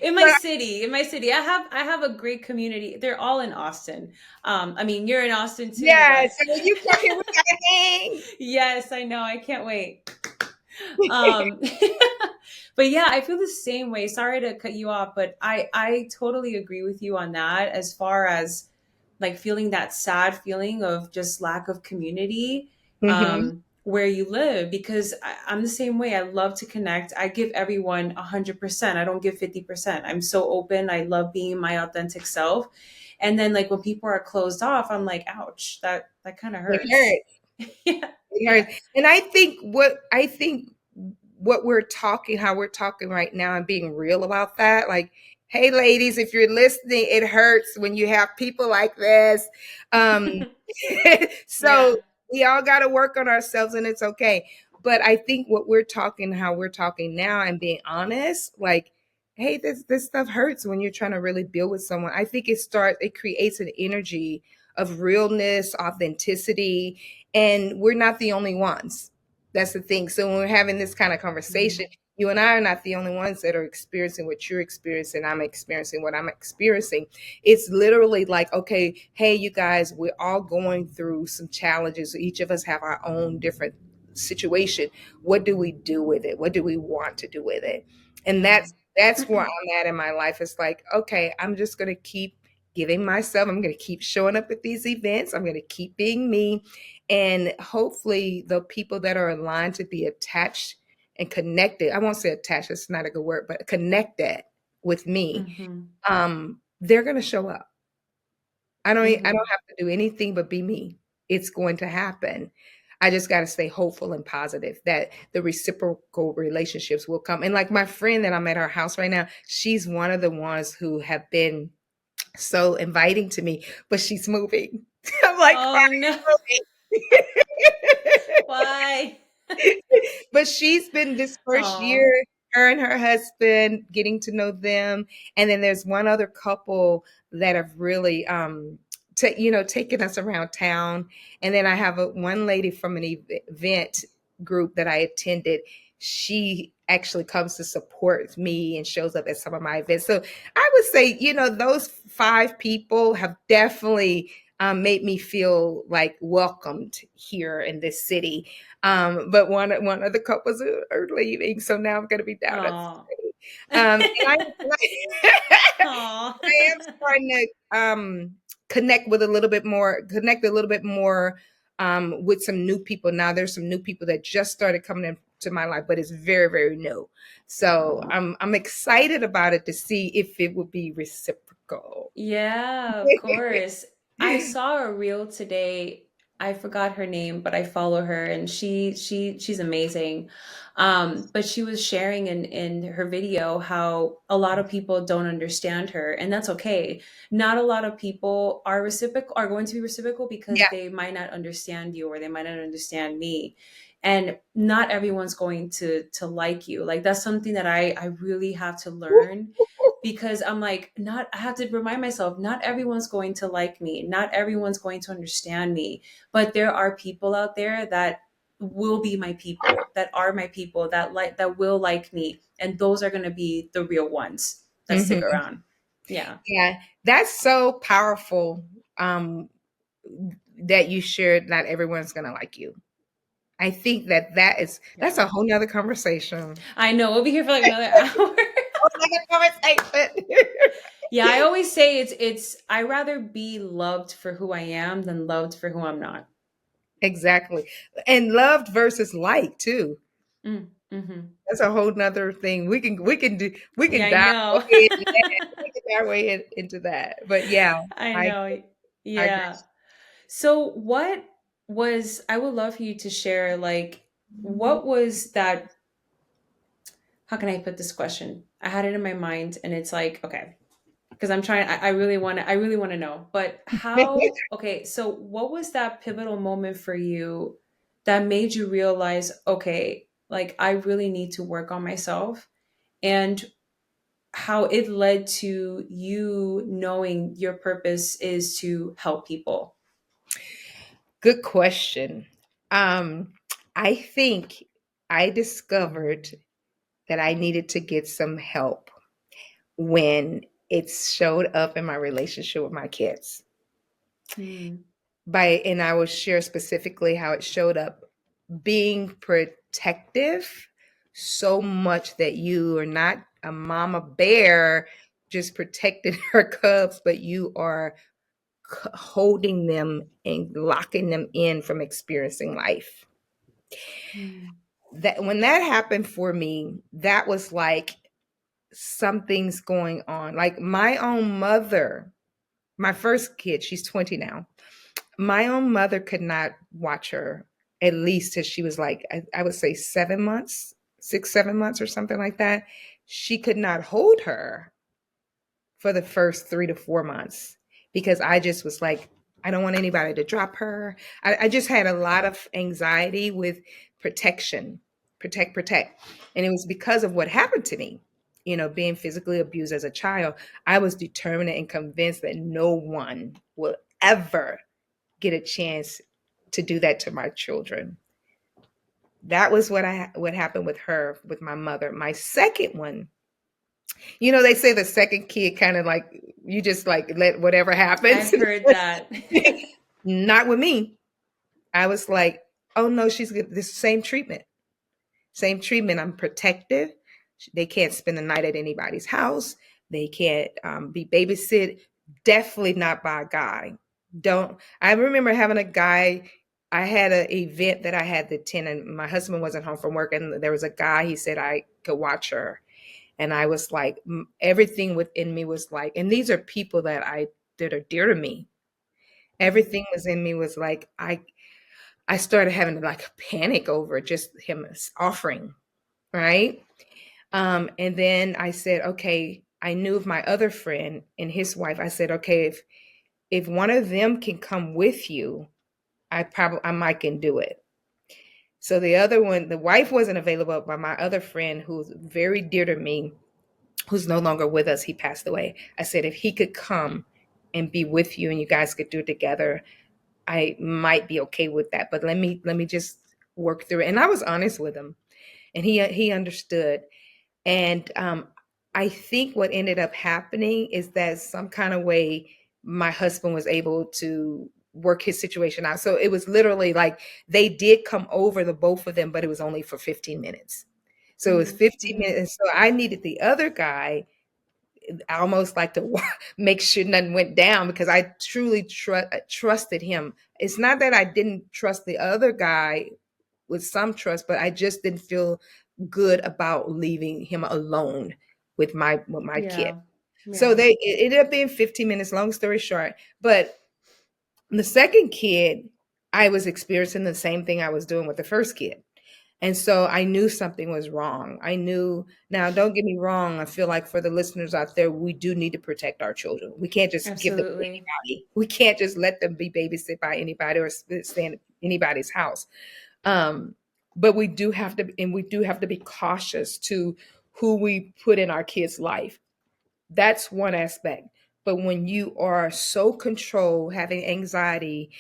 In my city, I have a great community. They're all in Austin. I mean, you're in Austin too, yeah, but so when you come here, we gotta hang. yes, I know. I can't wait. Um, but yeah, I feel the same way. Sorry to cut you off, but I totally agree with you on that as far as like feeling that sad feeling of just lack of community Hmm. where you live because I'm the same way. I love to connect. I give everyone 100%. I don't give 50%. I'm so open. I love being my authentic self. And then like when people are closed off, I'm like, ouch, that kind of It hurts. hurts. Yeah. It Yeah. hurts. And I think what we're talking, how we're talking right now and being real about that, like, hey ladies, if you're listening, it hurts when you have people like this. Um, so Yeah. we all got to work on ourselves and it's okay. But I think what we're talking, how we're talking now and being honest, like, hey, this stuff hurts when you're trying to really build with someone. I think it creates an energy of realness, authenticity, and we're not the only ones. That's the thing. So when we're having this kind of conversation, Mhm. you and I are not the only ones that are experiencing what you're experiencing. I'm experiencing what I'm experiencing. It's literally like, okay, hey, you guys, we're all going through some challenges. Each of us have our own different situation. What do we do with it? What do we want to do with it? And Yeah. that's where I'm at in my life. It's like, okay, I'm just gonna keep giving myself, I'm gonna keep showing up at these events, I'm gonna keep being me. And hopefully the people that are aligned to be attached and connected, I won't say attached, that's not a good word, but connected with me, Mhm. they're gonna show up. I don't Mhm. have to do anything but be me. It's going to happen. I just got to stay hopeful and positive that the reciprocal relationships will come. And like my friend that I'm at her house right now, she's one of the ones who have been so inviting to me, but she's moving. I'm like, why Oh no. are you moving? Why? but she's been this first Oh, year, her and her husband getting to know them. And then there's one other couple that have really taken us around town. And then I have one lady from an event group that I attended. She actually comes to support me and shows up at some of my events. So I would say, those 5 people have definitely made me feel like welcomed here in this city. But one of the couples are leaving, so now I'm going to be down at. oh, And I, oh. I am starting to connect a little bit more with some new people. Now there's some new people that just started coming into my life, but it's very, very new. So I'm excited about it to see if it will be reciprocal. Yeah, of course. I saw a reel today. I forgot her name, but I follow her and she's amazing. But she was sharing in her video how a lot of people don't understand her, and that's okay. Not a lot of people are going to be reciprocal because Yeah. they might not understand you or they might not understand me. And not everyone's going to like you. Like that's something that I really have to learn because I'm like, not, I have to remind myself, not everyone's going to like me, not everyone's going to understand me, but there are people out there that will be my people, that are my people, that will like me, and those are going to be the real ones that stick Mhm. around. Yeah. Yeah, that's so powerful. Um, that you shared. Not everyone's gonna like you. I think that's Yeah. a whole nother conversation. I know. We'll be here for like another hour. Whole nother conversation. Yeah, I always say it's I rather be loved for who I am than loved for who I'm not. Exactly, and loved versus liked too. Mm-hmm. That's a whole nother thing. We Yeah, can I dive know. way into that. We can dive way into that. But yeah, I I know. I agree. Yeah. So what was I would love for you to share like what was that, how can I put this question? I had it in my mind and it's like, okay, because I really want to know. But how, okay, so what was that pivotal moment for you that made you realize, okay, like I really need to work on myself, and how it led to you knowing your purpose is to help people? Good question. Um, I think I discovered that I needed to get some help when it showed up in my relationship with my kids. Hmm. And I will share specifically how it showed up being protective so much that you are not a mama bear just protecting her cubs, but you are holding them and locking them in from experiencing life. Hmm. That when that happened for me, that was like something's going on. Like my own mother, my first kid, she's 20 now. My own mother could not watch her at least till she was like, I would say 7 months, 6, 7 months or something like that. She could not hold her for the first 3 to 4 months because I just was like, I don't want anybody to drop her. I just had a lot of anxiety with protection, protect. And it was because of what happened to me, being physically abused as a child. I was determined and convinced that no one will ever get a chance to do that to my children. That was what happened with her, with my mother. My second one, they say the second kid kind of like you just like let whatever happens. I've heard that. Not with me. I was like, oh no, she's getting this same treatment. Same treatment. I'm protective. They can't spend the night at anybody's house. They can't be babysit. Definitely not by a guy. Don't. I remember having a guy. I had an event that I had to attend, and my husband wasn't home from work, and there was a guy. He said I could watch her, and I was like, everything within me was like, and these are people that are dear to me. Everything was in me was like, I started having like a panic over just him offering, right? And then I said, okay, I knew of my other friend and his wife. I said, okay, if one of them can come with you, I might can do it. So the other one, the wife wasn't available, but my other friend, who's very dear to me, who's no longer with us, he passed away. I said, if he could come and be with you and you guys could do it together, I might be okay with that. But let me just work through it. And I was honest with him, and he understood. And I think what ended up happening is that some kind of way my husband was able to work his situation out. So it was literally like they did come over, the both of them, but it was only for 15 minutes. So it was Mm-hmm. 15 Mm-hmm. minutes. So I needed the other guy almost like to make sure nothing went down, because I truly trusted him. It's not that I didn't trust the other guy with some trust, but I just didn't feel good about leaving him alone with my kid. Yeah. So Yeah. it ended up being 15 minutes, long story short. But the second kid, I was experiencing the same thing I was doing with the first kid. And so I knew something was wrong. I knew, now don't get me wrong, I feel like for the listeners out there, we do need to protect our children. We can't just give them to Absolutely. anybody. We can't just let them be babysit by anybody or stay in anybody's house. Um, but we do have to, and we do have to be cautious to who we put in our kids' life. That's one aspect. But when you are so controlled, having anxiety,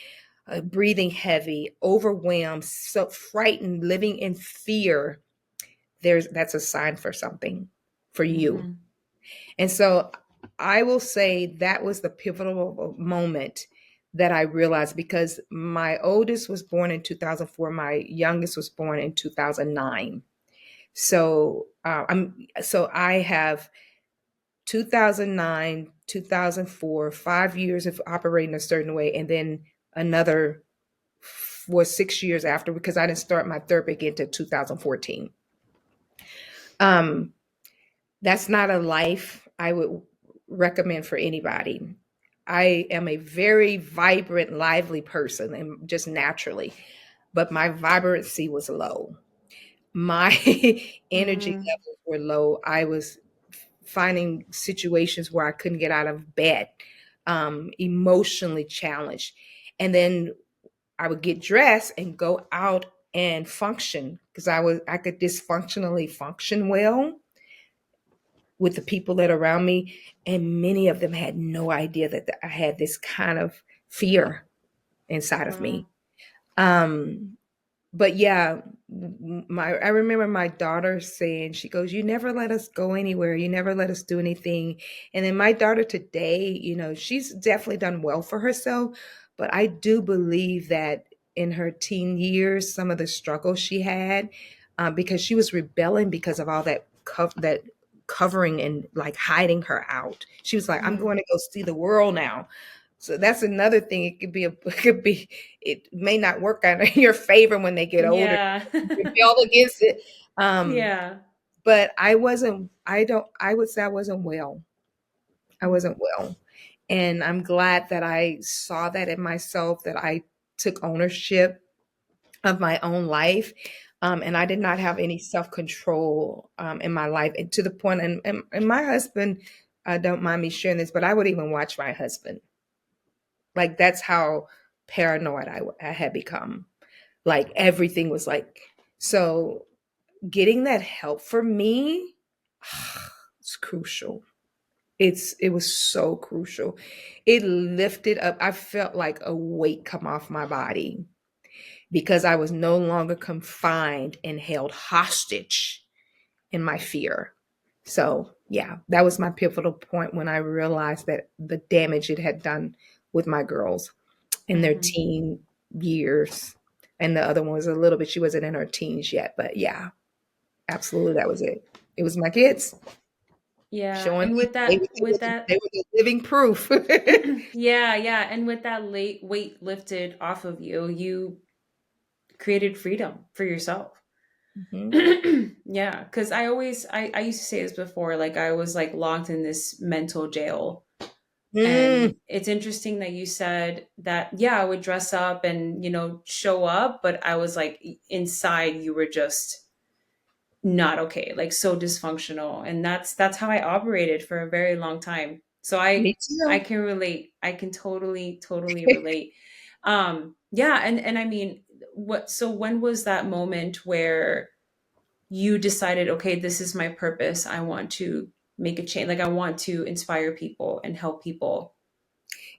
breathing heavy, overwhelmed, so frightened, living in fear, that's a sign for something for you. Mm-hmm. And so I will say that was the pivotal moment that I realized, because my oldest was born in 2004, my youngest was born in 2009. So I have 2009, 2004, 5 years of operating a certain way, and then another was 6 years after, because I didn't start my therapy again until 2014. Um, that's not a life I would recommend for anybody. I am a very vibrant, lively person, and just naturally, but my vibrancy was low. My energy Mm-hmm. levels were low. I was finding situations where I couldn't get out of bed, emotionally challenged. And then I would get dressed and go out and function, because I could dysfunctionally function well with the people that are around me, and many of them had no idea that I had this kind of fear inside of Wow. me. Um, but yeah, my I remember my daughter saying, she goes, "You never let us go anywhere. You never let us do anything." And then my daughter today, she's definitely done well for herself, but I do believe that in her teen years, some of the struggles she had, because she was rebelling because of all that covering and like hiding her out. She was like, "I'm Mm-hmm. going to go see the world now." So that's another thing. It may not work out in your favor when they get older. Yeah. Rebel against it. Um, Yeah. but I would say I wasn't well. I wasn't well. And I'm glad that I saw that in myself, that I took ownership of my own life. And I did not have any self control in my life, and to the point, and my husband, don't mind me sharing this, but I would even watch my husband. Like, that's how paranoid I had become. Like, everything was like, so getting that help for me, it's crucial. It was so crucial. It lifted up. I felt like a weight come off my body, because I was no longer confined and held hostage in my fear. So, yeah, that was my pivotal point when I realized that the damage it had done with my girls in their Mm-hmm. teen years. And the other one was a little bit, she wasn't in her teens yet. But yeah, absolutely, that was it. It was my kids Yeah. showing And me with that, with that, they were the living proof. yeah, yeah. And with that late weight lifted off of you, you created freedom for yourself. Mhm. Yeah. Cause I used to say this before, like I was like locked in this mental jail. Mm, And it's interesting that you said that, yeah, I would dress up and, show up, but I was like inside, you were just not okay, like so dysfunctional. And that's how I operated for a very long time. So I me I too. can relate. I can totally relate. Yeah, and I mean, what so when was that moment where you decided, okay, this is my purpose. I want to make a change. Like I want to inspire people and help people.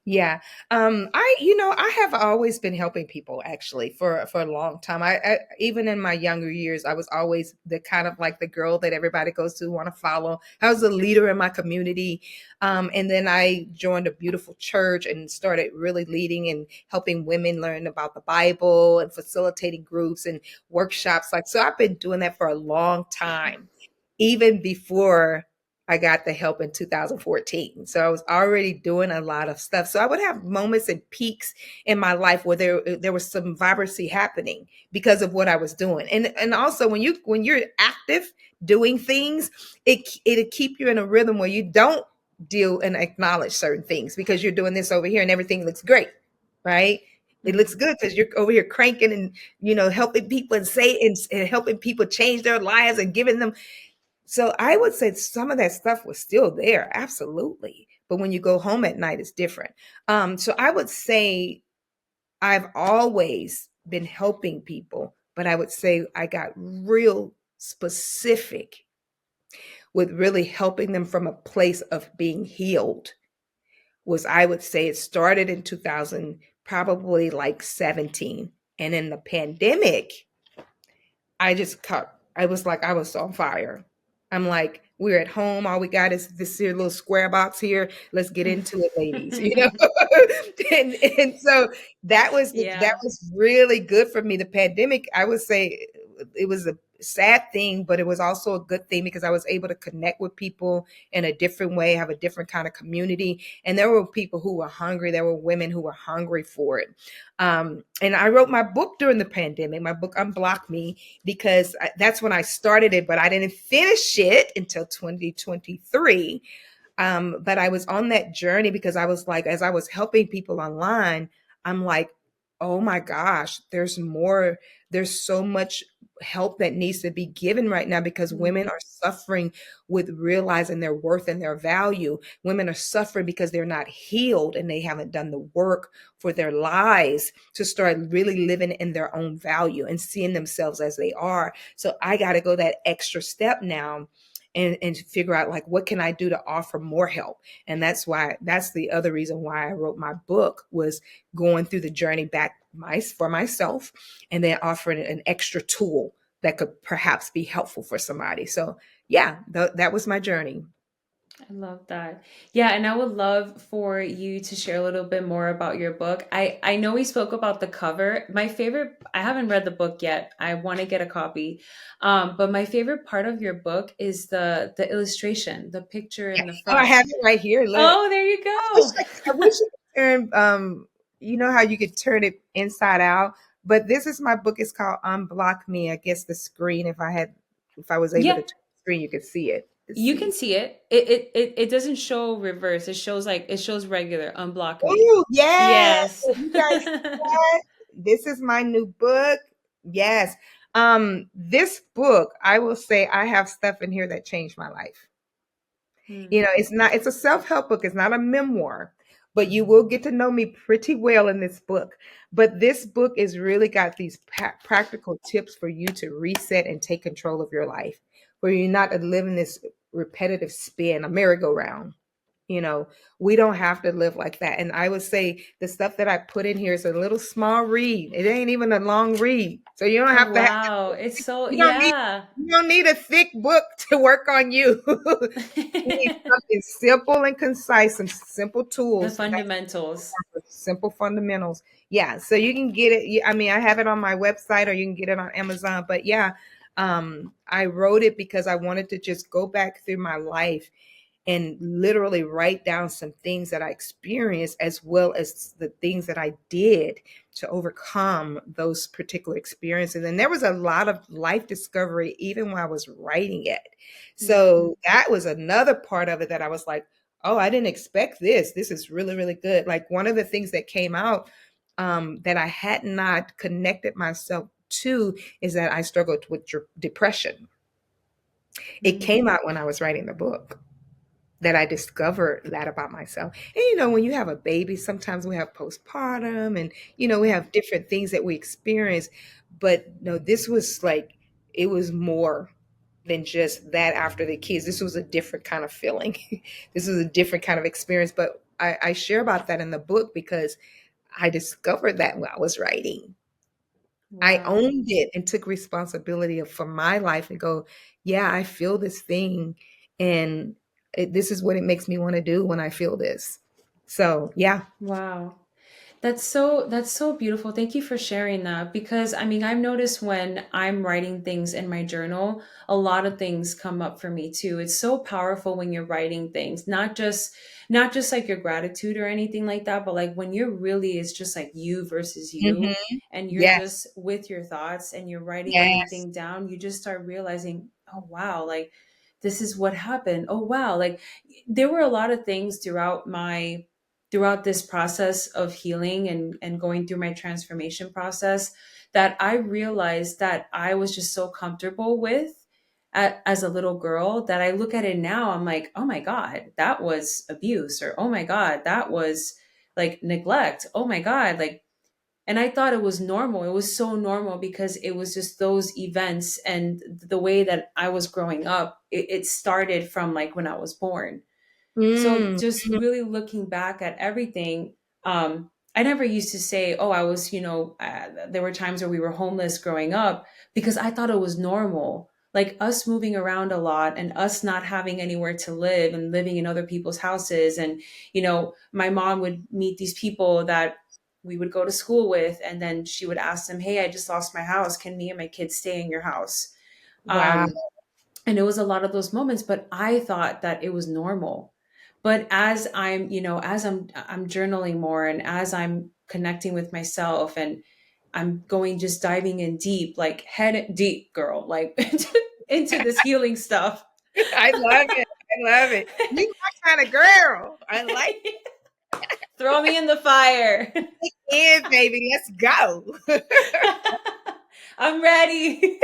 Yeah. I have always been helping people actually for a long time. I even in my younger years, I was always the kind of like the girl that everybody goes to want to follow. I was a leader in my community. And then I joined a beautiful church and started really leading and helping women learn about the Bible and facilitating groups and workshops. Like, so I've been doing that for a long time, even before I got the help in 2014. So I was already doing a lot of stuff. So I would have moments and peaks in my life where there was some vibrancy happening because of what I was doing. And also when you're active doing things, it'll keep you in a rhythm where you don't deal and acknowledge certain things because you're doing this over here and everything looks great, right? It looks Mhm. good because you're over here cranking and helping people and helping people change their lives and giving them. So I would say some of that stuff was still there, absolutely. But when you go home at night, it's different. So I would say I've always been helping people, but I would say I got real specific with really helping them from a place of being healed. Was I would say it started in 2000, probably like 17. And in the pandemic, I was like, I was on fire. I'm like, we're at home. All we got is this here little square box here. Let's get into it, ladies. And so that Yeah. was really good for me. The pandemic, I would say it was a sad thing, but it was also a good thing because I was able to connect with people in a different way, have a different kind of community. And there were people who were hungry. There were women who were hungry for it. And I wrote my book during the pandemic, my book UnBlock Me, because that's when I started it, but I didn't finish it until 2023. But I was on that journey because I was like, as I was helping people online, I'm like, oh my gosh, there's more, there's so much help that needs to be given right now because women Mhm. are suffering with realizing their worth and their value. Women are suffering because they're not healed and they haven't done the work for their lives to start really living in their own value and seeing themselves as they are. So I got to go that extra step now and figure out like what can I do to offer more help. And that's the other reason why I wrote my book, was going through the journey back for myself and then offering an extra tool that could perhaps be helpful for somebody. So yeah, that was my journey. I love that. Yeah, and I would love for you to share a little bit more about your book. I know we spoke about the cover. My favorite, I haven't read the book yet. I want to get a copy. But my favorite part of your book is the illustration, the picture Yeah. in the Oh, I front. have it right here. Look. Oh, there you wish go. I wish you could turn you know how you could turn it inside out, but this is my book. It's called Unblock Me. I guess the screen, if I was able Yeah, to turn the screen, you could see it. Let's you can see. see it. It doesn't show reverse. It shows like it shows regular. Unblock me. Oh, yes. Yes. You guys see that? This is my new book. Yes. This book, I will say I have stuff in here that changed my life. Hmm. It's a self-help book. It's not a memoir, but you will get to know me pretty well in this book. But this book is really got these practical tips for you to reset and take control of your life, where you're not living this repetitive spin, a merry-go-round. You know, we don't have to live like that. And I would say the stuff that I put in here is a little small read. It ain't even a long read. So you don't Oh have to have wow. It's so you don't need yeah. you don't need a thick book to work on you. You need something simple and concise, some simple The tools. That's fundamentals. simple fundamentals. Yeah, so you can get it. I mean, I have it on my website or you can get it on Amazon. But yeah, I wrote it because I wanted to just go back through my life and literally write down some things that I experienced as well as the things that I did to overcome those particular experiences. And there was a lot of life discovery even while I was writing it. Mm, So that was another part of it that I was like, oh, I didn't expect this. This is really, really good. Like one of the things that came out that I had not connected myself to is that I struggled with depression. It mm. came out when I was writing the book. that I discovered that about myself. And when you have a baby, sometimes we have postpartum and we have different things that we experience. But no, this was like it was more than just that after the kids. This was a different kind of feeling. This was a different kind of experience. But I share about that in the book because I discovered that when I was writing. I Wow. owned it and took responsibility for my life and go, yeah, I feel this thing. And this is what it makes me want to do when I feel this. So, yeah. Wow. That's so beautiful. Thank you for sharing that because I mean, I've noticed when I'm writing things in my journal, a lot of things come up for me too. It's so powerful when you're writing things, not just like your gratitude or anything like that, but like when you're really it's just like you versus you Hmm. and you're Yes. just with your thoughts and you're writing Yes. everything down, you just start realizing, "Oh wow, like this is what happened. Oh wow." Like there were a lot of things throughout this process of healing and going through my transformation process that I realized that I was just so comfortable with as a little girl that I look at it now, I'm like, oh my God, that was abuse, or oh my God, that was like neglect. Oh my God, like, and I thought it was normal. It was so normal because it was just those events and the way that I was growing up. It started from like when I was born. So Mm. just really looking back at everything, I never used to say, "Oh, I was," there were times where we were homeless growing up because I thought it was normal. Like us moving around a lot and us not having anywhere to live and living in other people's houses. And, my mom would meet these people that we would go to school with. And then she would ask them, "Hey, I just lost my house. Can me and my kids stay in your house?" Wow. Um, and it was a lot of those moments, but I thought that it was normal. But as I'm journaling more and as I'm connecting with myself and I'm going just diving in deep, like head deep, girl, like into this healing stuff. I love it. I love it. You my kind of girl. I like Throw me in the fire. it, baby. Let's go. I'm ready.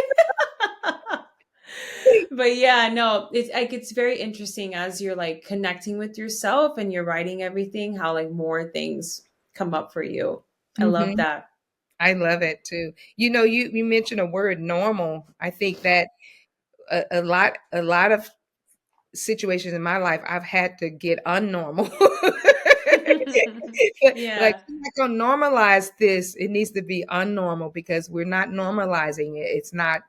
But yeah, no, it's like it's very interesting as you're like connecting with yourself and you're writing everything, how like more things come up for you. I love Hmm. that. I love it too. You mentioned a word normal. I think that a lot of situations in my life I've had to get unnormal. Like Yeah. we're not gonna normalize this. It needs to be unnormal because we're not normalizing it. It's not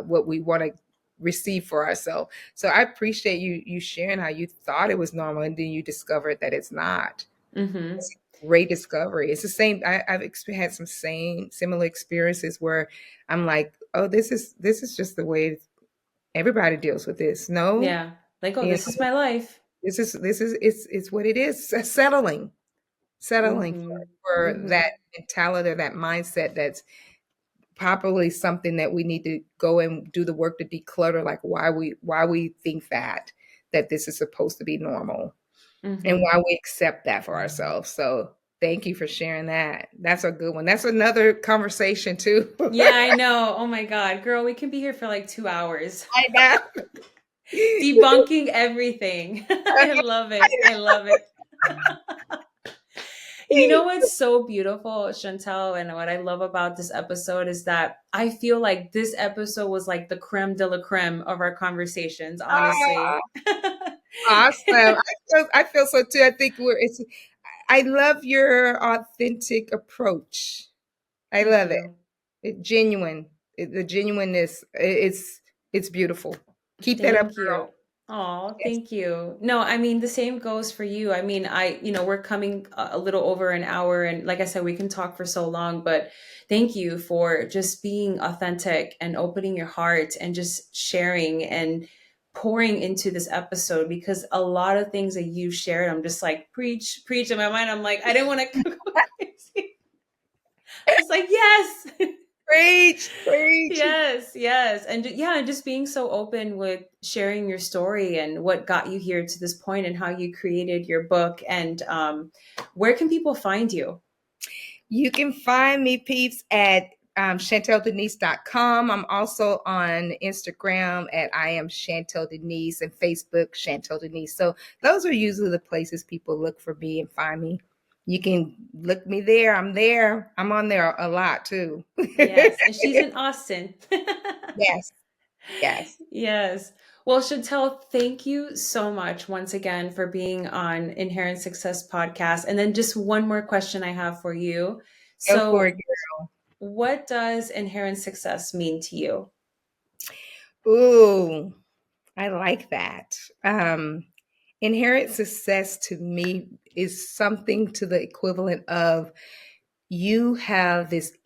what we want to receive for ourselves. So I appreciate you sharing how you thought it was normal and then you discovered that it's not. Hmm. It's a great discovery. It's the same. Had some same similar experiences where I'm like, oh, this is just the way everybody deals with this. No, Yeah. Like, oh, you this is know, my life. this is it's what it is. Settling Hmm. for Hmm. that mentality or that mindset that's probably something that we need to go and do the work to declutter. Like why we think that this is supposed to be normal and Hmm. why we accept that for ourselves. So thank you for sharing that. That's a good one. That's another conversation too. Yeah, I know. Oh my God, girl, we can be here for like 2 hours I know. debunking everything. I love it. I love it. You know what's so beautiful, Chantel, and what I love about this episode is that I feel like this episode was like the creme de la creme of our conversations, Ah, honestly. awesome. I feel so too. I think I love your authentic approach. I Thank love it. you. Genuine. The genuineness. It's beautiful. Keep that up, Thank you. girl. Oh, Yes. thank you. No, I mean, the same goes for you. I mean, we're coming a little over an hour, and like I said, we can talk for so long, but thank you for just being authentic and opening your heart and just sharing and pouring into this episode because a lot of things that you shared, I'm just like, preach, preach in my mind. I'm like, I didn't want to go crazy. I was like, yes. Preach, preach. Yes, yes. And yeah, and just being so open with sharing your story and what got you here to this point and how you created your book. And where can people find you? You can find me, peeps, at ChantelDeniese.com. I'm also on Instagram at I am Chantel Deniese and Facebook Chantel Deniese. So those are usually the places people look for me and find me. You can look me there. I'm there. I'm on there a lot too. Yes, and she's in Austin. Yes, yes. Yes. Well, Chantel, thank you so much once again for being on Inherent Success podcast. And then just one more question I have for you. Go for it, So, girl. what does inherent success mean to you? Ooh, I like that. Inherent success to me is something to the equivalent of you have this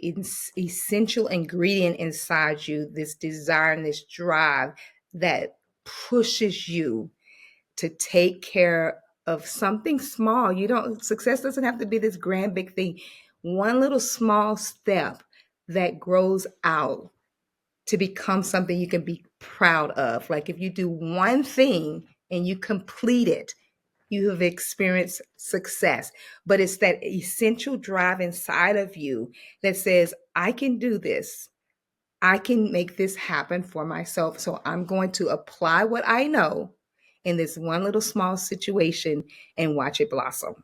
essential ingredient inside you, this desire and this drive that pushes you to take care of something small. You don't, success doesn't have to be this grand big thing. One little small step that grows out to become something you can be proud of. Like if you do one thing and you complete it, you have experienced success. But it's that essential drive inside of you that says, I can do this. I can make this happen for myself. So I'm going to apply what I know in this one little small situation and watch it blossom.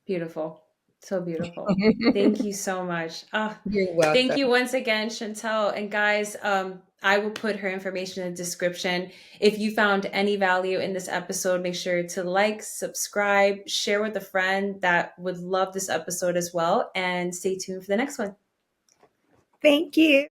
Beautiful. So beautiful. Thank you so much. You're Thank you welcome. once again, Chantel. And guys, I will put her information in the description. If you found any value in this episode, make sure to like, subscribe, share with a friend that would love this episode as well, and stay tuned for the next one. Thank you.